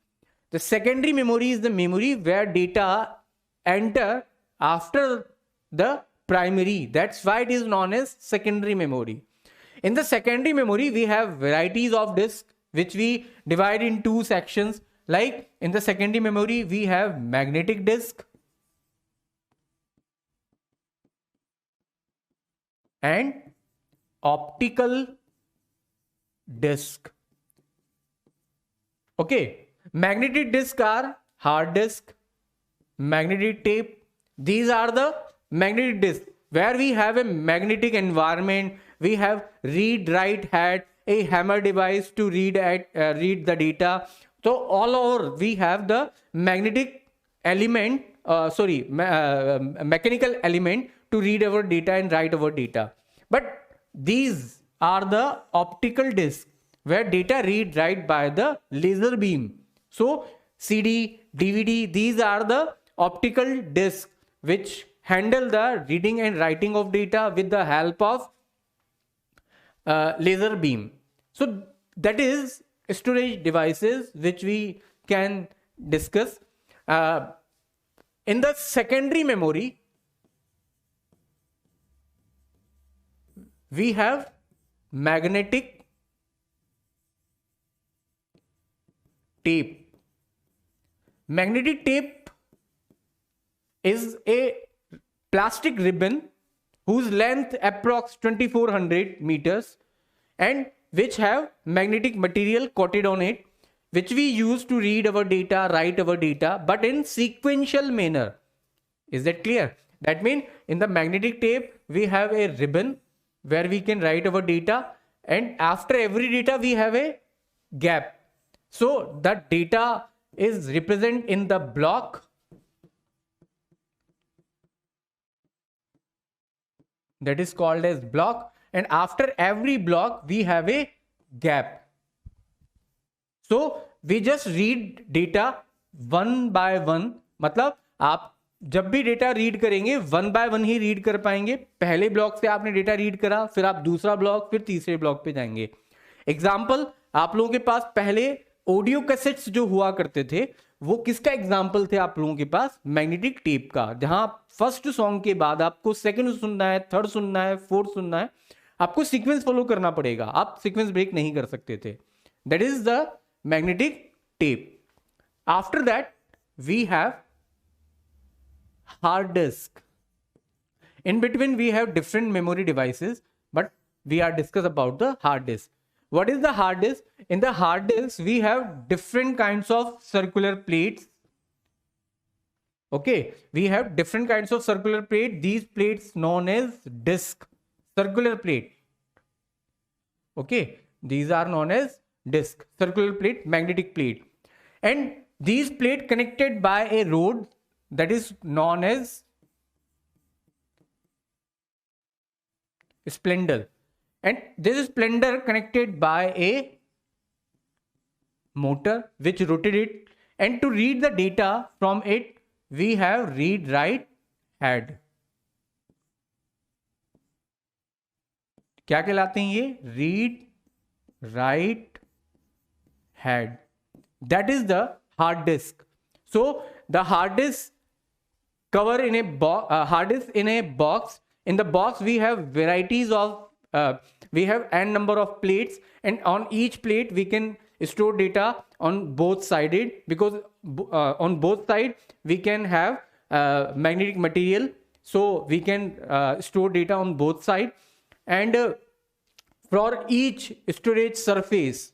The secondary memory is the memory where data enter after the primary. That's why it is known as secondary memory. In the secondary memory, we have varieties of disks which we divide in two sections. Like in the secondary memory, we have magnetic disk and optical disk. Okay, magnetic disk are hard disk, magnetic tape. These are the magnetic disk where we have a magnetic environment. We have read write head, a hammer device to read the data. So all over we have the magnetic element, mechanical element to read our data and write our data. But these are the optical disks where data read write by the laser beam. So CD, DVD, these are the optical disks which handle the reading and writing of data with the help of laser beam. So that is storage devices which we can discuss. In the secondary memory, we have magnetic tape. Magnetic tape is a plastic ribbon whose length approx 2400 meters and which have magnetic material coated on it, which we use to read our data, write our data, but in sequential manner. Is that clear? That means in the magnetic tape, we have a ribbon where we can write our data, and after every data, we have a gap. So that data is represented in the block. That is called as block, and after every block we have a gap. So we just read data one by one. मतलब आप जब भी data read करेंगे one by one he read कर पाएंगे. पहले block से आपने डेटा रीड करा, फिर आप दूसरा ब्लॉक, फिर तीसरे ब्लॉक पे जाएंगे. एग्जाम्पल, आप लोगों के पास पहले ऑडियो कैसेट्स जो हुआ करते थे, वो किसका एग्जाम्पल थे आप लोगों के पास? मैग्नेटिक टेप का. जहां फर्स्ट सॉन्ग के बाद आपको सेकंड सुनना है, थर्ड सुनना है, फोर्थ सुनना है, आपको सीक्वेंस फॉलो करना पड़ेगा. आप सीक्वेंस ब्रेक नहीं कर सकते थे. That is the magnetic tape. After that we have hard disk. In between we have different memory devices, but we are discuss about the hard disk. What is the hard disk? In the hard disk we have different kinds of circular plates. Okay, we have different kinds of circular plate. These plates known as disk, circular plate. Okay, these are known as disk, circular plate, magnetic plate, and these plate connected by a rod that is known as spindle, and this spindle connected by a motor which rotated it, and to read the data from it we have read write head. क्या कहलाते हैं ये? read write head. That is the hard disk. So the hard disk cover in a hard disk in a box. In the box we have varieties of we have n number of plates, and on each plate we can store data on both sided, because on both side we can have magnetic material, so we can store data on both side. And for each storage surface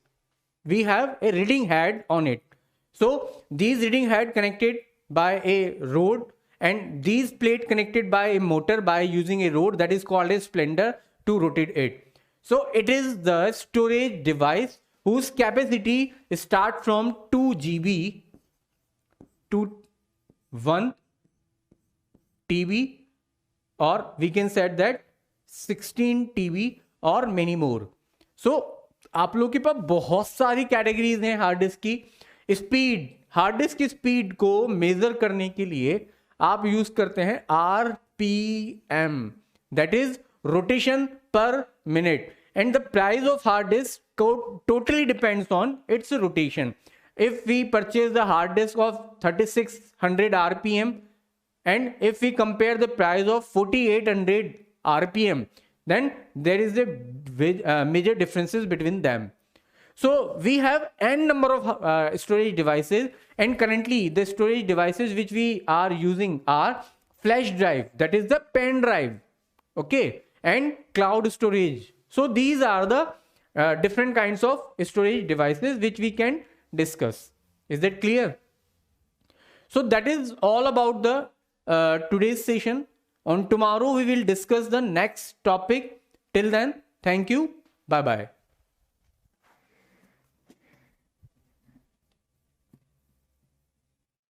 we have a reading head on it. So these reading head connected by a rod, and these plate connected by a motor by using a rod that is called a spindle to rotate it. So it is the storage device whose capacity start from 2 GB to 1 TB or we can set that 16 TB और many more. So आप लोग के पास बहुत सारी categories हैं hard disk की. Speed, hard disk की speed को मेजर करने के लिए आप यूज करते हैं RPM, दैट इज रोटेशन पर minute, and the price of hard disk totally depends on its rotation. If we purchase the hard disk of 3600 RPM and if we compare the price of 4800 RPM, then there is a major differences between them. So we have n number of storage devices, and currently the storage devices which we are using are flash drive, that is the pen drive, okay, and cloud storage. So these are the different kinds of storage devices which we can discuss. Is that clear? So that is all about the today's session. On tomorrow we will discuss the next topic. Till then, thank you. Bye bye.